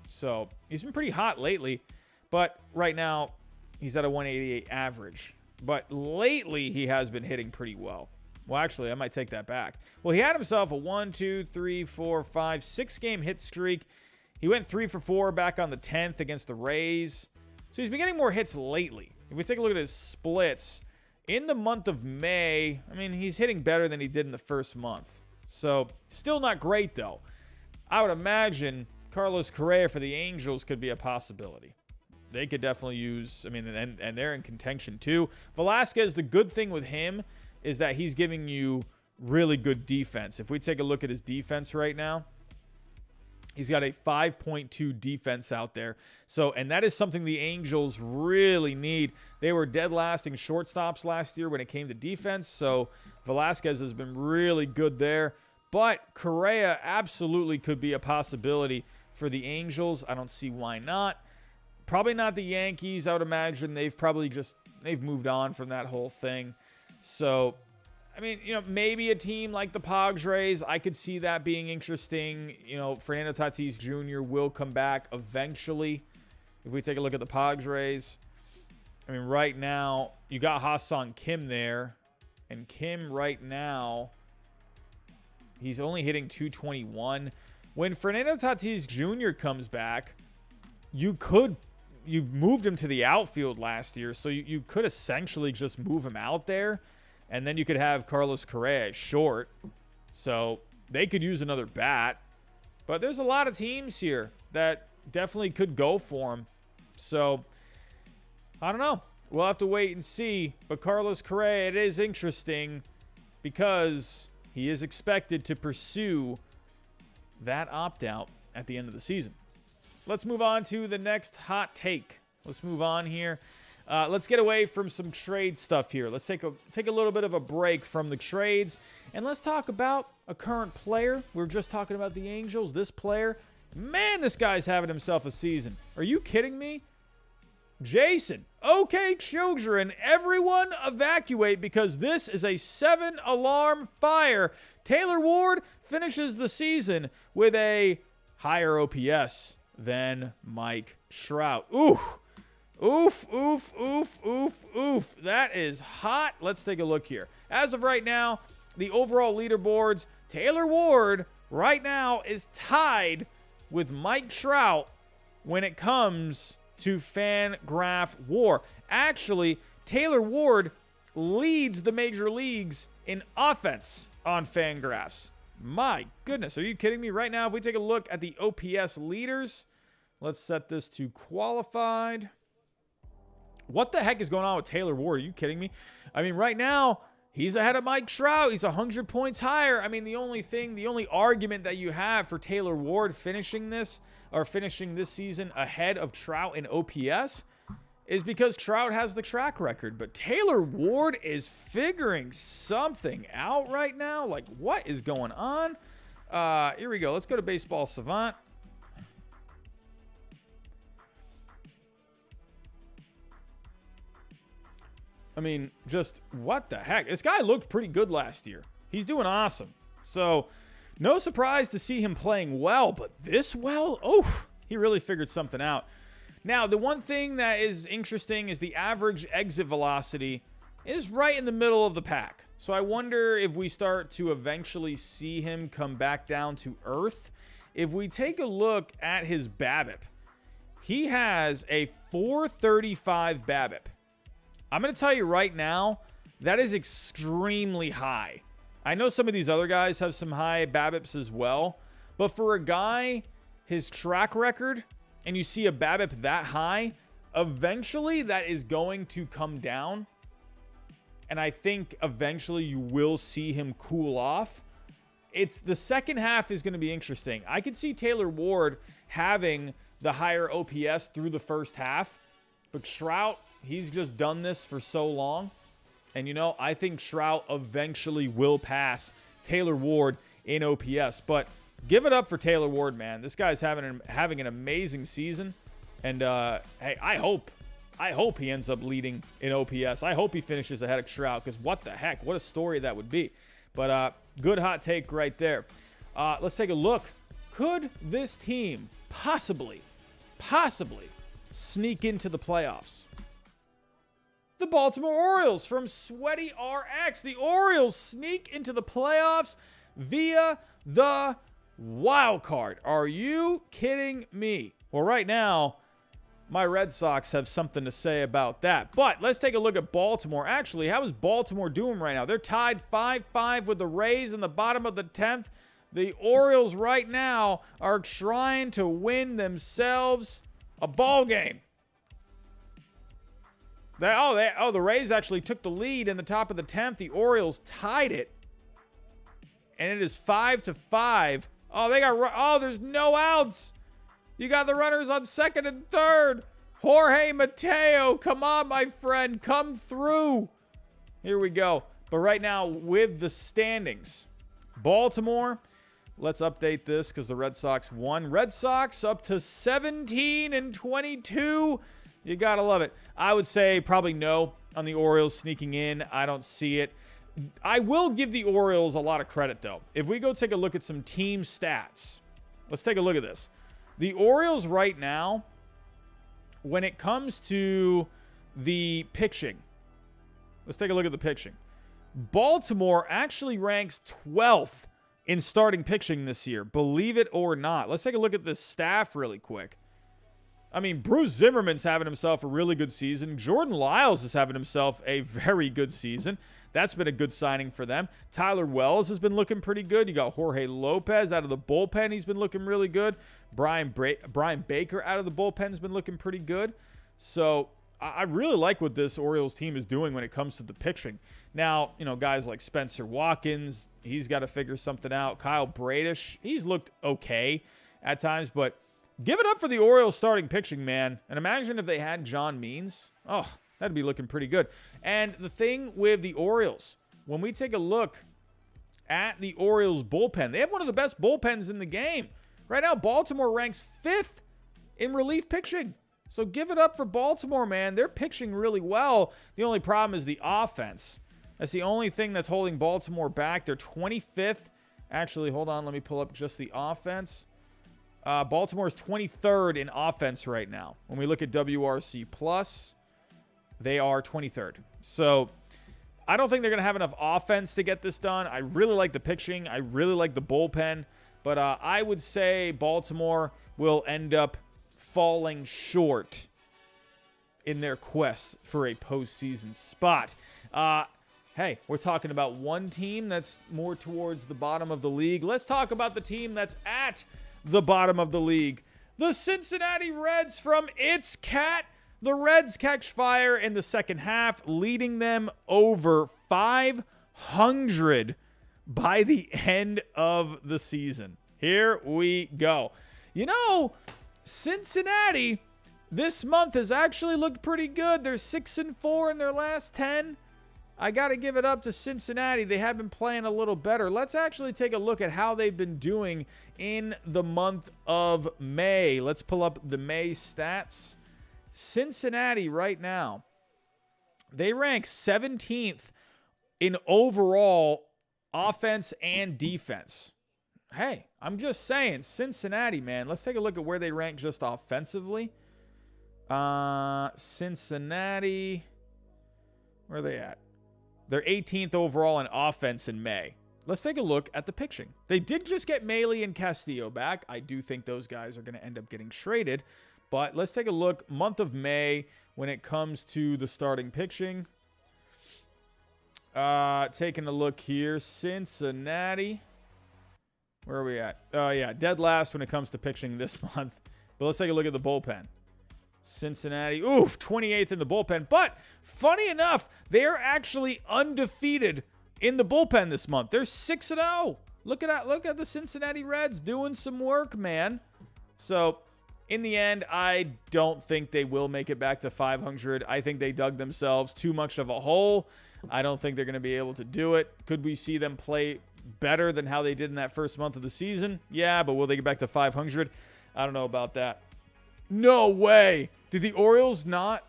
So he's been pretty hot lately. But right now, he's at a 188 average. But lately, he has been hitting pretty well. Well, actually, I might take that back. Well, he had himself a 6-game hit streak. He went 3 for 4 back on the 10th against the Rays. So he's been getting more hits lately. If we take a look at his splits, in the month of May, I mean, he's hitting better than he did in the first month. So still not great, though. I would imagine Carlos Correa for the Angels could be a possibility. They could definitely use, I mean, and they're in contention too. Velasquez, the good thing with him is that he's giving you really good defense. If we take a look at his defense right now, he's got a 5.2 defense out there. So, and that is something the Angels really need. They were dead last in shortstops last year when it came to defense. So Velasquez has been really good there. But Correa absolutely could be a possibility for the Angels. I don't see why not. Probably not the Yankees. I would imagine they've moved on from that whole thing. So, I mean, maybe a team like the Padres, I could see that being interesting. Fernando Tatis Jr. will come back eventually. If we take a look at the Padres, I mean, right now, you got Ha-Seong Kim there. And Kim right now, he's only hitting .221. When Fernando Tatis Jr. comes back, you moved him to the outfield last year, so you could essentially just move him out there. And then you could have Carlos Correa at short. So they could use another bat. But there's a lot of teams here that definitely could go for him. So, I don't know. We'll have to wait and see. But Carlos Correa, it is interesting because he is expected to pursue that opt-out at the end of the season. Let's move on to the next hot take. Let's move on here. Let's get away from some trade stuff here. Let's take a little bit of a break from the trades, and let's talk about a current player. We were just talking about the Angels. This player, man, this guy's having himself a season. Are you kidding me? Jason, okay, children, everyone evacuate because this is a 7-alarm fire. Taylor Ward finishes the season with a higher OPS than Mike Trout. Ooh. Oof, oof, oof, oof, oof. That is hot. Let's take a look here. As of right now, the overall leaderboards, Taylor Ward right now is tied with Mike Trout when it comes to FanGraph WAR. Actually, Taylor Ward leads the major leagues in offense on FanGraphs. My goodness, are you kidding me? Right now, if we take a look at the OPS leaders, let's set this to qualified. What the heck is going on with Taylor Ward? Are you kidding me? I mean, right now, he's ahead of Mike Trout. He's 100 points higher. I mean, the only argument that you have for Taylor Ward finishing this season ahead of Trout in OPS is because Trout has the track record. But Taylor Ward is figuring something out right now. Like, what is going on? Here we go. Let's go to Baseball Savant. I mean, just what the heck? This guy looked pretty good last year. He's doing awesome. So, no surprise to see him playing well, but this well? Oh, he really figured something out. Now, the one thing that is interesting is the average exit velocity is right in the middle of the pack. So I wonder if we start to eventually see him come back down to earth. If we take a look at his BABIP, he has a 435 BABIP. I'm going to tell you right now, that is extremely high. I know some of these other guys have some high BABIPs as well, but for a guy, his track record, and you see a BABIP that high, eventually that is going to come down. And I think eventually you will see him cool off. It's the second half is going to be interesting. I could see Taylor Ward having the higher OPS through the first half, but Trout, he's just done this for so long. And, I think Trout eventually will pass Taylor Ward in OPS. But give it up for Taylor Ward, man. This guy's having an amazing season. And, hey, I hope he ends up leading in OPS. I hope he finishes ahead of Trout because what the heck? What a story that would be. But good hot take right there. Let's take a look. Could this team possibly sneak into the playoffs? The Baltimore Orioles from Sweaty RX. The Orioles sneak into the playoffs via the wild card. Are you kidding me? Well, right now, my Red Sox have something to say about that. But let's take a look at Baltimore. Actually, how is Baltimore doing right now? They're tied 5-5 with the Rays in the bottom of the 10th. The Orioles right now are trying to win themselves a ball game. The Rays actually took the lead in the top of the 10th. The Orioles tied it. And it is 5-5. There's no outs. You got the runners on second and third. Jorge Mateo, come on, my friend. Come through. Here we go. But right now, with the standings, Baltimore, Let's update this because the Red Sox won. Red Sox up to 17-22. You got to love it. I would say probably no on the Orioles sneaking in. I don't see it. I will give the Orioles a lot of credit, though. If we go take a look at some team stats, let's take a look at this. The Orioles right now, when it comes to the pitching, let's take a look at the pitching. Baltimore actually ranks 12th in starting pitching this year, believe it or not. Let's take a look at this staff really quick. I mean, Bruce Zimmerman's having himself a really good season. Jordan Lyles is having himself a very good season. That's been a good signing for them. Tyler Wells has been looking pretty good. You got Jorge Lopez out of the bullpen. He's been looking really good. Brian Baker out of the bullpen has been looking pretty good. So I really like what this Orioles team is doing when it comes to the pitching. Now, you know, guys like Spencer Watkins, he's got to figure something out. Kyle Bradish, he's looked okay at times, but give it up for the Orioles starting pitching, man. And imagine if they had John Means. Oh, that'd be looking pretty good. And the thing with the Orioles, when we take a look at the Orioles bullpen, they have one of the best bullpens in the game. Right now, Baltimore ranks 5th in relief pitching. So give it up for Baltimore, man. They're pitching really well. The only problem is the offense. That's the only thing that's holding Baltimore back. They're 25th. Actually, hold on. Let me pull up just the offense. Baltimore is 23rd in offense right now. When we look at WRC+, they are 23rd. So I don't think they're going to have enough offense to get this done. I really like the pitching. I really like the bullpen. But I would say Baltimore will end up falling short in their quest for a postseason spot. Hey, we're talking about one team that's more towards the bottom of the league. Let's talk about the team that's at the bottom of the league. The Cincinnati Reds from its cat. The Reds catch fire in the second half, leading them over 500 by the end of the season. Here we go. You know, Cincinnati this month has actually looked pretty good. They're 6-4 in their last 10. I got to give it up to Cincinnati. They have been playing a little better. Let's actually take a look at how they've been doing in the month of May. Let's pull up the May stats. Cincinnati right now, they rank 17th in overall offense and defense. Hey, I'm just saying, Cincinnati, man. Let's take a look at where they rank just offensively. Cincinnati, where are they at? They're 18th overall in offense in May. Let's take a look at the pitching. They did just get Maile and Castillo back. I do think those guys are going to end up getting traded. But let's take a look, month of May, when it comes to the starting pitching. Taking a look here, Cincinnati. Where are we at? Oh, yeah, dead last when it comes to pitching this month. But let's take a look at the bullpen. Cincinnati, 28th in the bullpen. But funny enough, they're actually undefeated in the bullpen this month. They're 6-0. Look at the Cincinnati Reds doing some work, man. So in the end, I don't think they will make it back to 500. I think they dug themselves too much of a hole. I don't think they're going to be able to do it. Could we see them play better than how they did in that first month of the season? Yeah, but will they get back to 500? I don't know about that. No way. Did the Orioles not?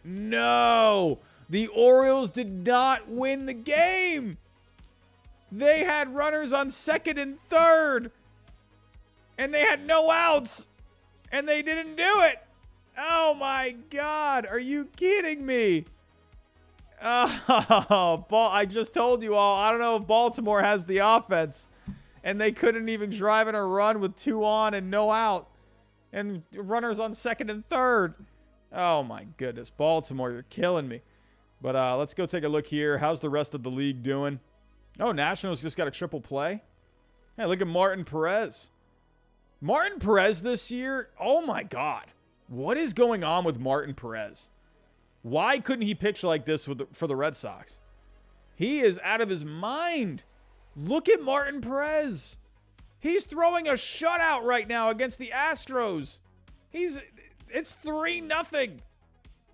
No. The Orioles did not win the game. They had runners on second and third. And they had no outs. And they didn't do it. Oh, my God. Are you kidding me? Oh, I just told you all. I don't know if Baltimore has the offense. And they couldn't even drive in a run with 2 on and no out. And runners on second and third. Oh, my goodness. Baltimore, you're killing me. But let's go take a look here. How's the rest of the league doing? Oh, Nationals just got a triple play. Hey, look at Martin Perez. Martin Perez this year, oh, my God. What is going on with Martin Perez? Why couldn't he pitch like this for the Red Sox? He is out of his mind. Look at Martin Perez. He's throwing a shutout right now against the Astros. It's 3-0.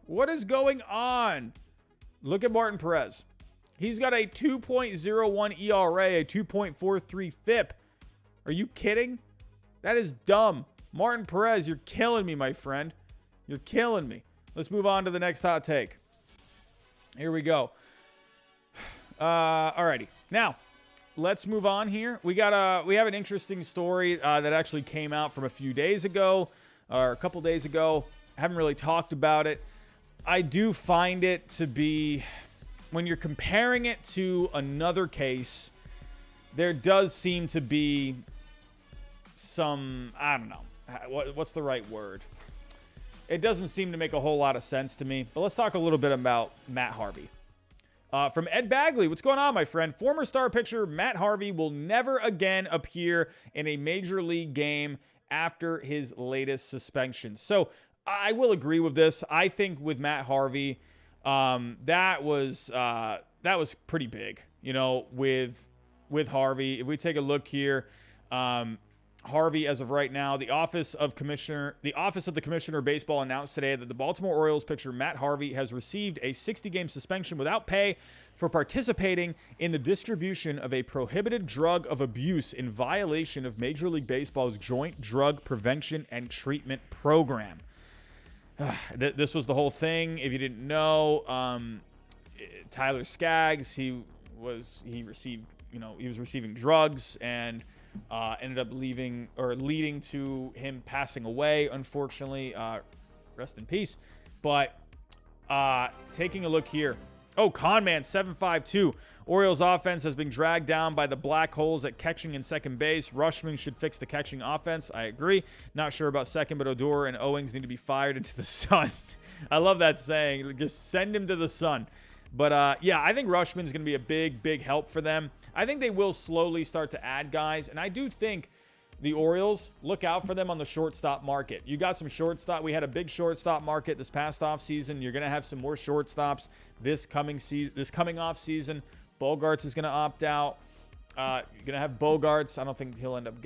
What is going on? Look at Martin Perez. He's got a 2.01 ERA, a 2.43 FIP. Are you kidding? That is dumb. Martin Perez, you're killing me, my friend. You're killing me. Let's move on to the next hot take. Here we go. Alrighty. Now, let's move on here. We have an interesting story that actually came out from a few days ago, or a couple days ago. I haven't really talked about it. I do find it to be, when you're comparing it to another case, there does seem to be some, I don't know, what's the right word? It doesn't seem to make a whole lot of sense to me. But let's talk a little bit about Matt Harvey. From Ed Bagley, what's going on, my friend? Former star pitcher Matt Harvey will never again appear in a major league game after his latest suspension. So I will agree with this. I think with Matt Harvey, that was pretty big. You know, with Harvey, if we take a look here, Harvey, as of right now, the office of the Commissioner of Baseball announced today that the Baltimore Orioles pitcher Matt Harvey has received a 60-game suspension without pay for participating in the distribution of a prohibited drug of abuse in violation of Major League Baseball's Joint Drug Prevention and Treatment Program. This was the whole thing. If you didn't know, Tyler Skaggs, he was receiving drugs and ended up leading to him passing away, unfortunately. Rest in peace. But taking a look here. Oh, Conman 752. Orioles offense has been dragged down by the black holes at catching and second base. Rushman should fix the catching offense. I agree. Not sure about second, but Odor and Owings need to be fired into the sun. I love that saying. Just send him to the sun. But, yeah, I think Rushman's going to be a big, big help for them. I think they will slowly start to add guys. And I do think the Orioles, look out for them on the shortstop market. You got some shortstop. We had a big shortstop market this past offseason. You're going to have some more shortstops this coming offseason. Bogaerts is going to opt out. You're going to have Bogaerts. I don't think he'll end up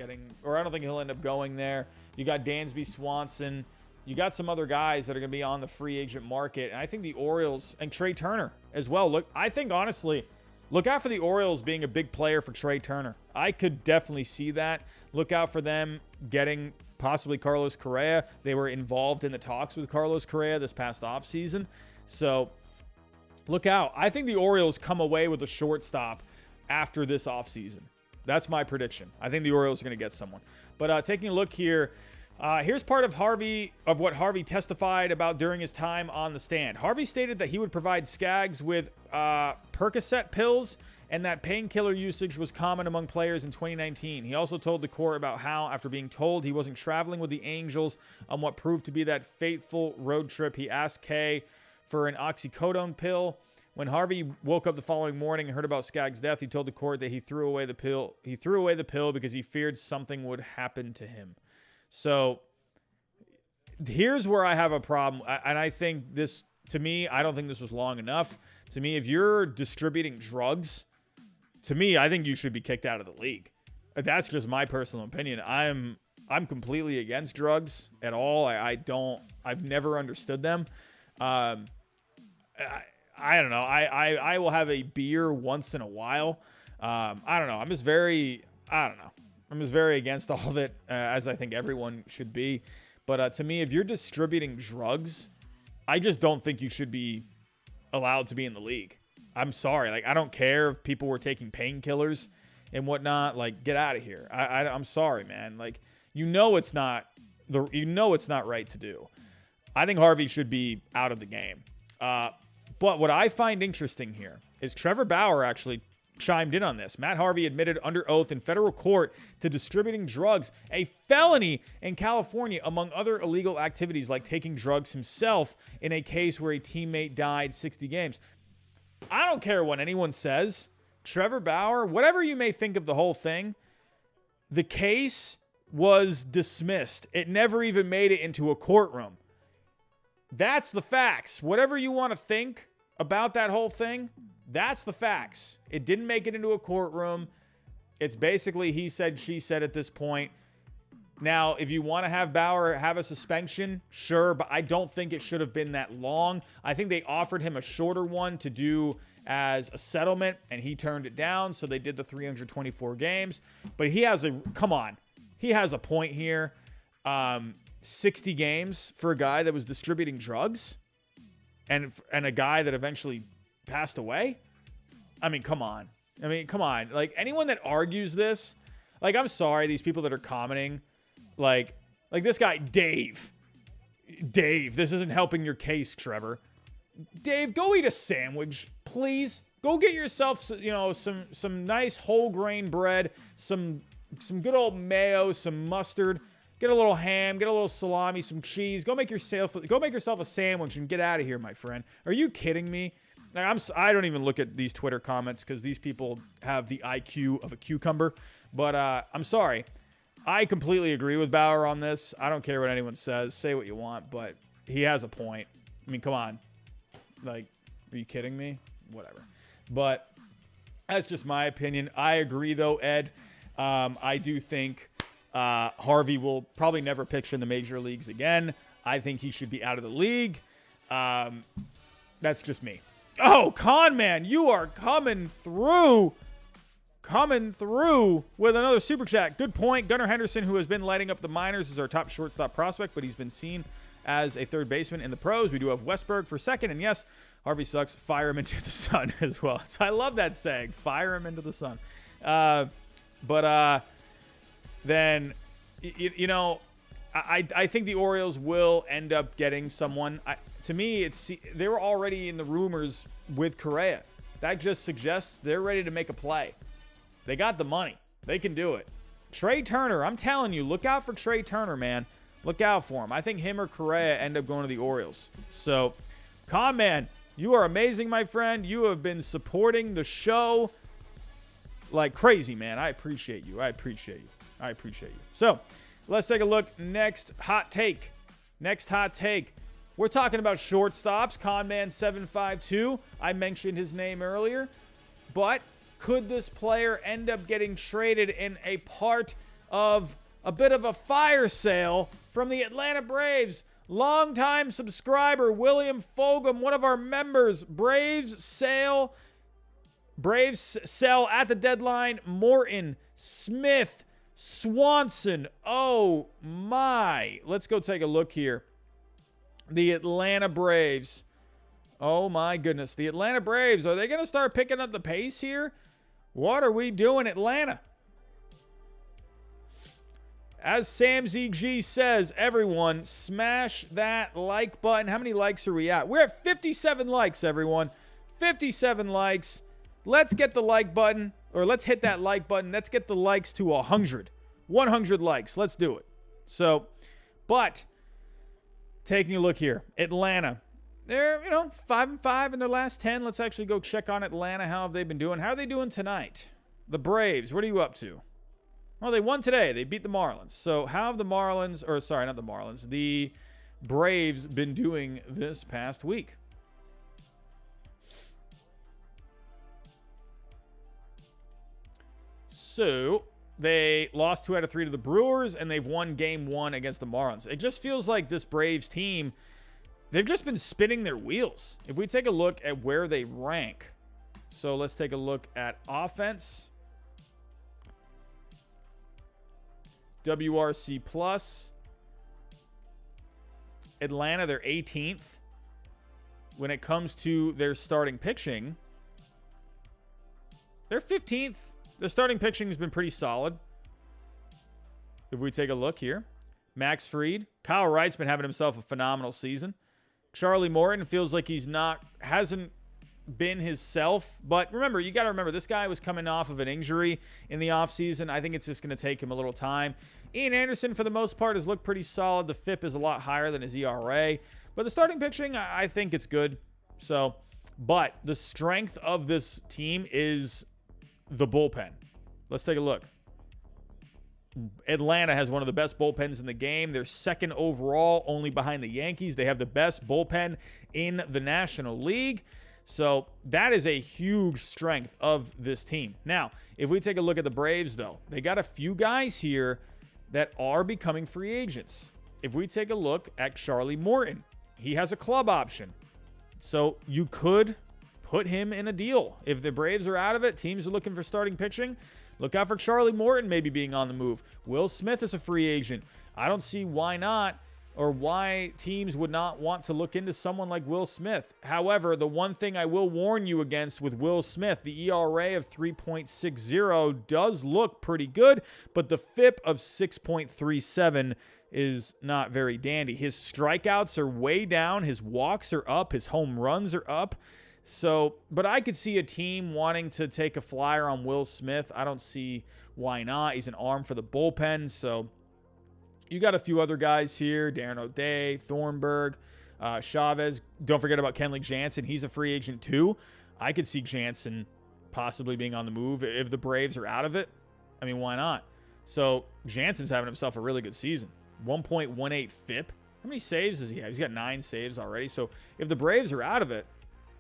going there. You got Dansby Swanson. You got some other guys that are going to be on the free agent market. And I think the Orioles, and Trey Turner as well. I think, honestly, look out for the Orioles being a big player for Trey Turner. I could definitely see that. Look out for them getting possibly Carlos Correa. They were involved in the talks with Carlos Correa this past offseason. So look out. I think the Orioles come away with a shortstop after this offseason. That's my prediction. I think the Orioles are going to get someone. But taking a look here, here's part of what Harvey testified about during his time on the stand. Harvey stated that he would provide Skaggs with Percocet pills and that painkiller usage was common among players in 2019. He also told the court about how, after being told he wasn't traveling with the Angels on what proved to be that fateful road trip, he asked Kay for an oxycodone pill. When Harvey woke up the following morning and heard about Skaggs' death, he told the court that he threw away the pill. He threw away the pill because he feared something would happen to him. So here's where I have a problem. And I think this, to me, I don't think this was long enough. To me, if you're distributing drugs, to me, I think you should be kicked out of the league. That's just my personal opinion. I'm completely against drugs at all. I've never understood them. I don't know. I will have a beer once in a while. I don't know. I'm just very against all of it, as I think everyone should be. But to me, if you're distributing drugs, I just don't think you should be allowed to be in the league. I'm sorry. Like, I don't care if people were taking painkillers and whatnot. Like, get out of here. I'm sorry, man. Like, it's not right to do. I think Harvey should be out of the game. But what I find interesting here is Trevor Bauer actually chimed in on this. Matt Harvey admitted under oath in federal court to distributing drugs, a felony in California, among other illegal activities like taking drugs himself in a case where a teammate died 60 games. I don't care what anyone says. Trevor Bauer, whatever you may think of the whole thing, the case was dismissed. It never even made it into a courtroom. That's the facts. Whatever you want to think about that whole thing, that's the facts. It didn't make it into a courtroom. It's basically he said, she said at this point. Now, if you want to have Bauer have a suspension, sure, but I don't think it should have been that long. I think they offered him a shorter one to do as a settlement, and he turned it down, so they did the 324 games. But he has he has a point here. 60 games for a guy that was distributing drugs and a guy that eventually passed away. I mean, come on. Like, anyone that argues this, like, I'm sorry, these people that are commenting, like this guy, Dave, this isn't helping your case, Trevor. Dave, go eat a sandwich, please. Go get yourself, some nice whole grain bread, some good old mayo, some mustard. Get a little ham, get a little salami, some cheese. Go make yourself a sandwich and get out of here, my friend. Are you kidding me? Like, I don't even look at these Twitter comments because these people have the IQ of a cucumber. But I'm sorry. I completely agree with Bauer on this. I don't care what anyone says. Say what you want, but he has a point. I mean, come on. Like, are you kidding me? Whatever. But that's just my opinion. I agree, though, Ed. I do think Harvey will probably never pitch in the major leagues again. I think he should be out of the league. That's just me. Oh, Con Man, you are coming through with another super chat. Good point. Gunnar Henderson, who has been lighting up the minors, is our top shortstop prospect, but he's been seen as a third baseman in the pros. We do have Westberg for second, and yes, Harvey sucks. Fire him into the sun as well. So I love that saying. Fire him into the sun. Then, I think the Orioles will end up getting someone. To me, they were already in the rumors with Correa. That just suggests they're ready to make a play. They got the money. They can do it. Trey Turner, I'm telling you, look out for Trey Turner, man. Look out for him. I think him or Correa end up going to the Orioles. So, Con Man, you are amazing, my friend. You have been supporting the show like crazy, man. I appreciate you. So, let's take a look. Next hot take. We're talking about shortstops. Conman752. I mentioned his name earlier. But could this player end up getting traded in a part of a bit of a fire sale from the Atlanta Braves? Longtime subscriber William Fulgham, one of our members. Braves sell at the deadline. Morton, Smith, Swanson. Oh my. Let's go take a look here. The Atlanta Braves. Oh my goodness. The Atlanta Braves. Are they going to start picking up the pace here? What are we doing, Atlanta? As Sam ZG says, everyone, smash that like button. How many likes are we at? We're at 57 likes, everyone. 57 likes. Let's get the like button, or let's hit that like button. Let's get the likes to 100. 100 likes. Let's do it. So, but taking a look here, Atlanta. They're, 5-5 in their last 10. Let's actually go check on Atlanta. How have they been doing? How are they doing tonight? The Braves, what are you up to? Well, they won today. They beat the Marlins. So how have the the Braves been doing this past week? So they lost 2 out of 3 to the Brewers, and they've won game 1 against the Marlins. It just feels like this Braves team, they've just been spinning their wheels. If we take a look at where they rank. So let's take a look at offense. WRC plus. Atlanta, they're 18th. When it comes to their starting pitching, they're 15th. Their starting pitching has been pretty solid. If we take a look here. Max Fried. Kyle Wright's been having himself a phenomenal season. Charlie Morton feels like hasn't been his self. But remember, you got to remember, this guy was coming off of an injury in the offseason. I think it's just going to take him a little time. Ian Anderson, for the most part, has looked pretty solid. The FIP is a lot higher than his ERA. But the starting pitching, I think it's good. So, but the strength of this team is the bullpen. Let's take a look. Atlanta has one of the best bullpens in the game. They're second overall, only behind the Yankees. They have the best bullpen in the National League. So that is a huge strength of this team. Now, if we take a look at the Braves, though, they got a few guys here that are becoming free agents. If we take a look at Charlie Morton, he has a club option. So you could put him in a deal. If the Braves are out of it, teams are looking for starting pitching, look out for Charlie Morton maybe being on the move. Will Smith is a free agent. I don't see why not, or why teams would not want to look into someone like Will Smith. However, the one thing I will warn you against with Will Smith, the ERA of 3.60 does look pretty good, but the FIP of 6.37 is not very dandy. His strikeouts are way down. His walks are up. His home runs are up. So, but I could see a team wanting to take a flyer on Will Smith. I don't see why not. He's an arm for the bullpen. So you got a few other guys here. Darren O'Day, Thornburg, Chavez. Don't forget about Kenley Jansen. He's a free agent too. I could see Jansen possibly being on the move if the Braves are out of it. I mean, why not? So Jansen's having himself a really good season. 1.18 FIP. How many saves does he have? He's got 9 saves already. So if the Braves are out of it,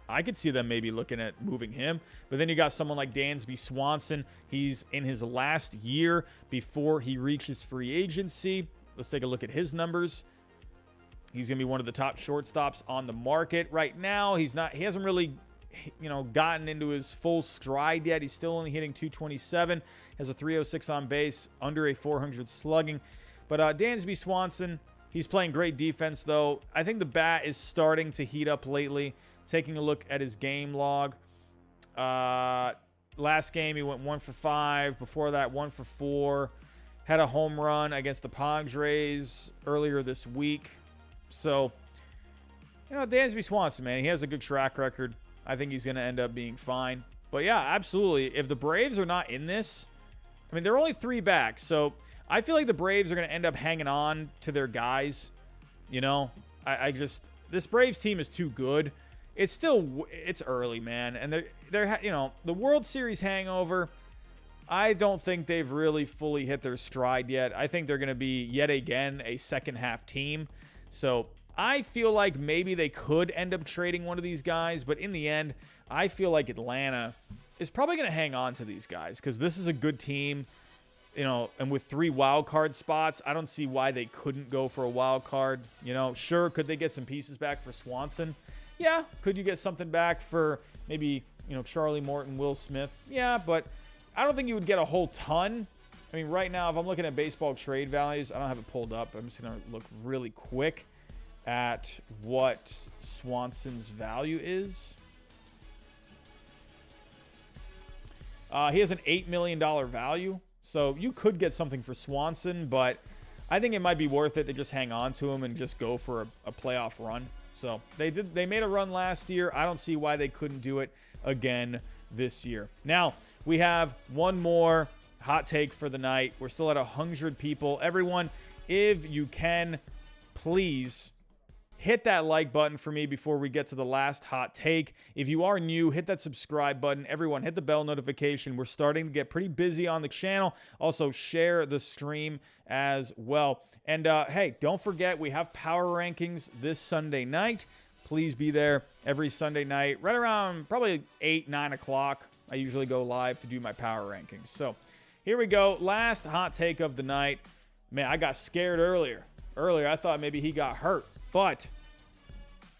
I could see them maybe looking at moving him. But then you got someone like Dansby Swanson. He's in his last year before he reaches free agency. Let's take a look at his numbers. He's going to be one of the top shortstops on the market right now. He hasn't really, gotten into his full stride yet. He's still only hitting 227. Has a 306 on base, under a 400 slugging. But Dansby Swanson, he's playing great defense though. I think the bat is starting to heat up lately. Taking a look at his game log. Last game, he went 1 for 5. Before that, 1 for 4. Had a home run against the Padres earlier this week. So, Dansby Swanson, man, he has a good track record. I think he's going to end up being fine. But yeah, absolutely. If the Braves are not in this, I mean, they're only 3 back. So I feel like the Braves are going to end up hanging on to their guys. This Braves team is too good. It's early, man. And the World Series hangover, I don't think they've really fully hit their stride yet. I think they're going to be, yet again, a second-half team. So I feel like maybe they could end up trading one of these guys. But in the end, I feel like Atlanta is probably going to hang on to these guys because this is a good team. And with 3 wild card spots, I don't see why they couldn't go for a wild card. Sure, could they get some pieces back for Swanson? Yeah. Could you get something back for maybe, Charlie Morton, Will Smith? Yeah, but I don't think you would get a whole ton. I mean, right now, if I'm looking at baseball trade values, I don't have it pulled up. I'm just going to look really quick at what Swanson's value is. He has an $8 million value. So you could get something for Swanson, but I think it might be worth it to just hang on to him and just go for a playoff run. So they made a run last year. I don't see why they couldn't do it again this year. Now, we have one more hot take for the night. We're still at 100 people. Everyone, if you can, please hit that like button for me before we get to the last hot take. If you are new, hit that subscribe button. Everyone, hit the bell notification. We're starting to get pretty busy on the channel. Also, share the stream as well. And hey, don't forget, we have power rankings this Sunday night. Please be there every Sunday night, right around probably 8, 9 o'clock. I usually go live to do my power rankings. So here we go. Last hot take of the night. Man, I got scared earlier. I thought maybe he got hurt. But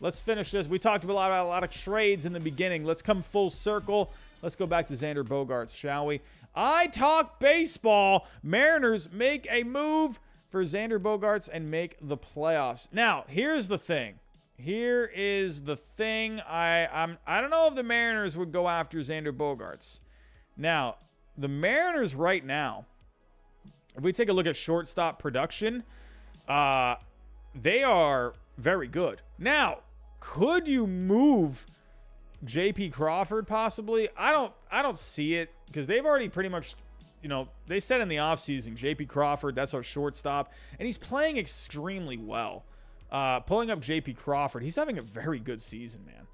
let's finish this. We talked about a lot of trades in the beginning. Let's come full circle. Let's go back to Xander Bogaerts, shall we? I talk baseball. Mariners make a move for Xander Bogaerts and make the playoffs. Now, here's the thing. I don't know if the Mariners would go after Xander Bogaerts. Now, the Mariners right now, if we take a look at shortstop production, they are very good. Now, could you move J.P. Crawford possibly? I don't see it because they've already pretty much, they said in the offseason, J.P. Crawford, that's our shortstop, and he's playing extremely well. Pulling up J.P. Crawford, he's having a very good season, man.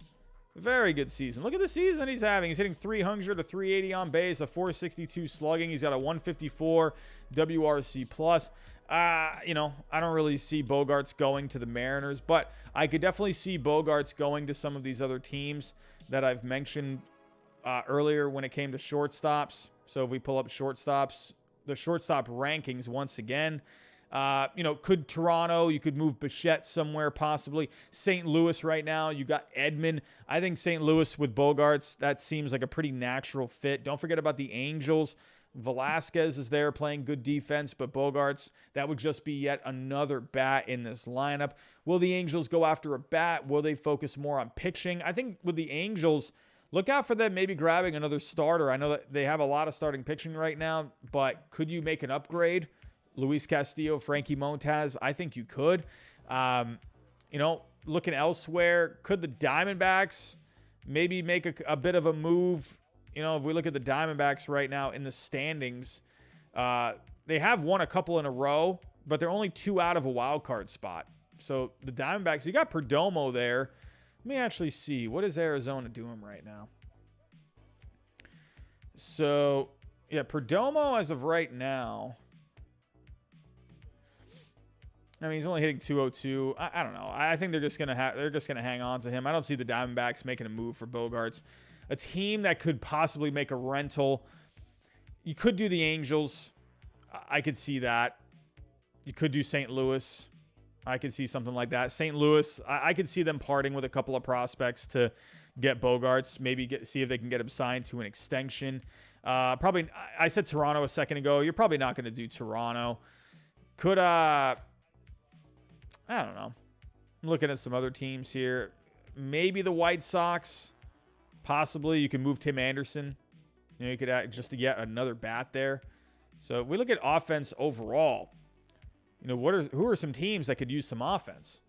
Very good season. Look at the season he's having. He's hitting 300 to 380 on base, a 462 slugging. He's got a 154 WRC plus. I don't really see Bogaerts going to the Mariners, but I could definitely see Bogaerts going to some of these other teams that I've mentioned earlier when it came to shortstops. So if we pull up shortstops, the shortstop rankings once again. Could Toronto, you could move Bichette somewhere possibly. St. Louis right now, you got Edman. I think St. Louis with Bogaerts, that seems like a pretty natural fit. Don't forget about the Angels. Velasquez is there playing good defense, but Bogaerts, that would just be yet another bat in this lineup. Will the Angels go after a bat? Will they focus more on pitching? I think with the Angels, look out for them maybe grabbing another starter. I know that they have a lot of starting pitching right now, but could you make an upgrade? Luis Castillo, Frankie Montas, I think you could. Looking elsewhere, could the Diamondbacks maybe make a bit of a move? If we look at the Diamondbacks right now in the standings, they have won a couple in a row, but they're only 2 out of a wild card spot. So the Diamondbacks, you got Perdomo there. Let me actually see. What is Arizona doing right now? So, yeah, Perdomo as of right now, I mean, he's only hitting 202. I don't know. I think they're just gonna hang on to him. I don't see the Diamondbacks making a move for Bogaerts. A team that could possibly make a rental. You could do the Angels. I could see that. You could do St. Louis. I could see something like that. St. Louis, I could see them parting with a couple of prospects to get Bogaerts. Maybe see if they can get him signed to an extension. Probably, I said Toronto a second ago. You're probably not going to do Toronto. Could, I don't know. I'm looking at some other teams here. Maybe the White Sox. Possibly you can move Tim Anderson. You could just to get another bat there. So if we look at offense overall, who are some teams that could use some offense?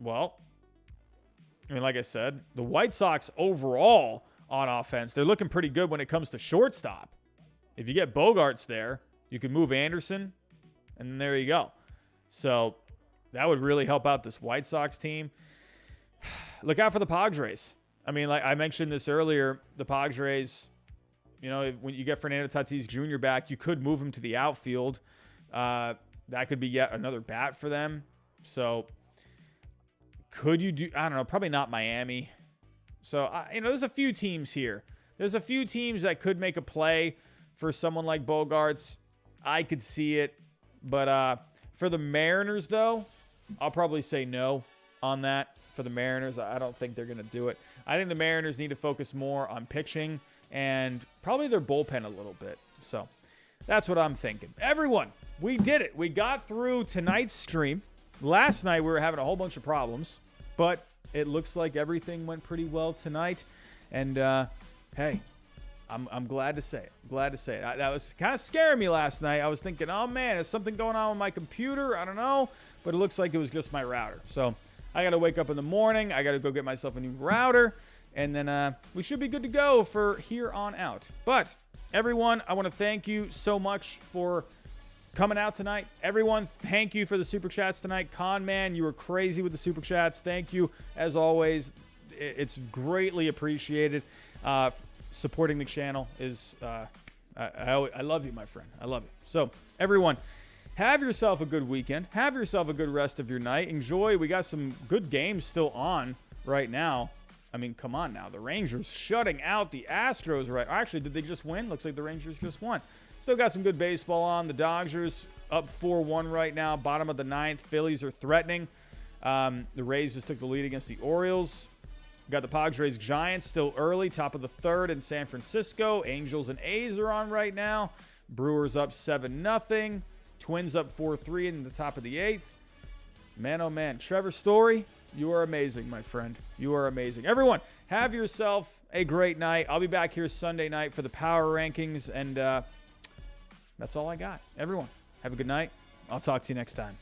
Well, I mean, like I said, the White Sox overall on offense, they're looking pretty good when it comes to shortstop. If you get Bogaerts there, you can move Anderson, and there you go. So that would really help out this White Sox team. Look out for the Padres. I mean, like I mentioned this earlier, the Padres, when you get Fernando Tatis Jr. back, you could move him to the outfield. That could be yet another bat for them. So could you do, I don't know, probably not Miami. So, there's a few teams here. There's a few teams that could make a play for someone like Bogaerts. I could see it. But for the Mariners, though, I'll probably say no on that. For the Mariners, I don't think they're going to do it. I think the Mariners need to focus more on pitching and probably their bullpen a little bit. So that's what I'm thinking. Everyone, we did it. We got through tonight's stream. Last night, we were having a whole bunch of problems, but it looks like everything went pretty well tonight. And, hey, I'm glad to say it. Glad to say it. That was kind of scaring me last night. I was thinking, oh, man, is something going on with my computer? I don't know. But it looks like it was just my router. So I got to wake up in the morning. I got to go get myself a new router. And then we should be good to go for here on out. But, everyone, I want to thank you so much for coming out tonight. Everyone, thank you for the Super Chats tonight. Con Man, you were crazy with the Super Chats. Thank you, as always. It's greatly appreciated. Supporting the channel is, I love you, my friend. I love you. So, everyone, have yourself a good weekend. Have yourself a good rest of your night. Enjoy. We got some good games still on right now. I mean, come on now. The Rangers shutting out the Astros right. Actually, did they just win? Looks like the Rangers just won. Still got some good baseball on. The Dodgers up 4-1 right now. Bottom of the ninth. Phillies are threatening. The Rays just took the lead against the Orioles. Got the Padres Giants still early. Top of the third in San Francisco. Angels and A's are on right now. Brewers up 7-0. Twins up 4-3 in the top of the eighth. Man, oh man. Trevor Story, you are amazing, my friend. You are amazing. Everyone, have yourself a great night. I'll be back here Sunday night for the power rankings. And that's all I got. Everyone, have a good night. I'll talk to you next time.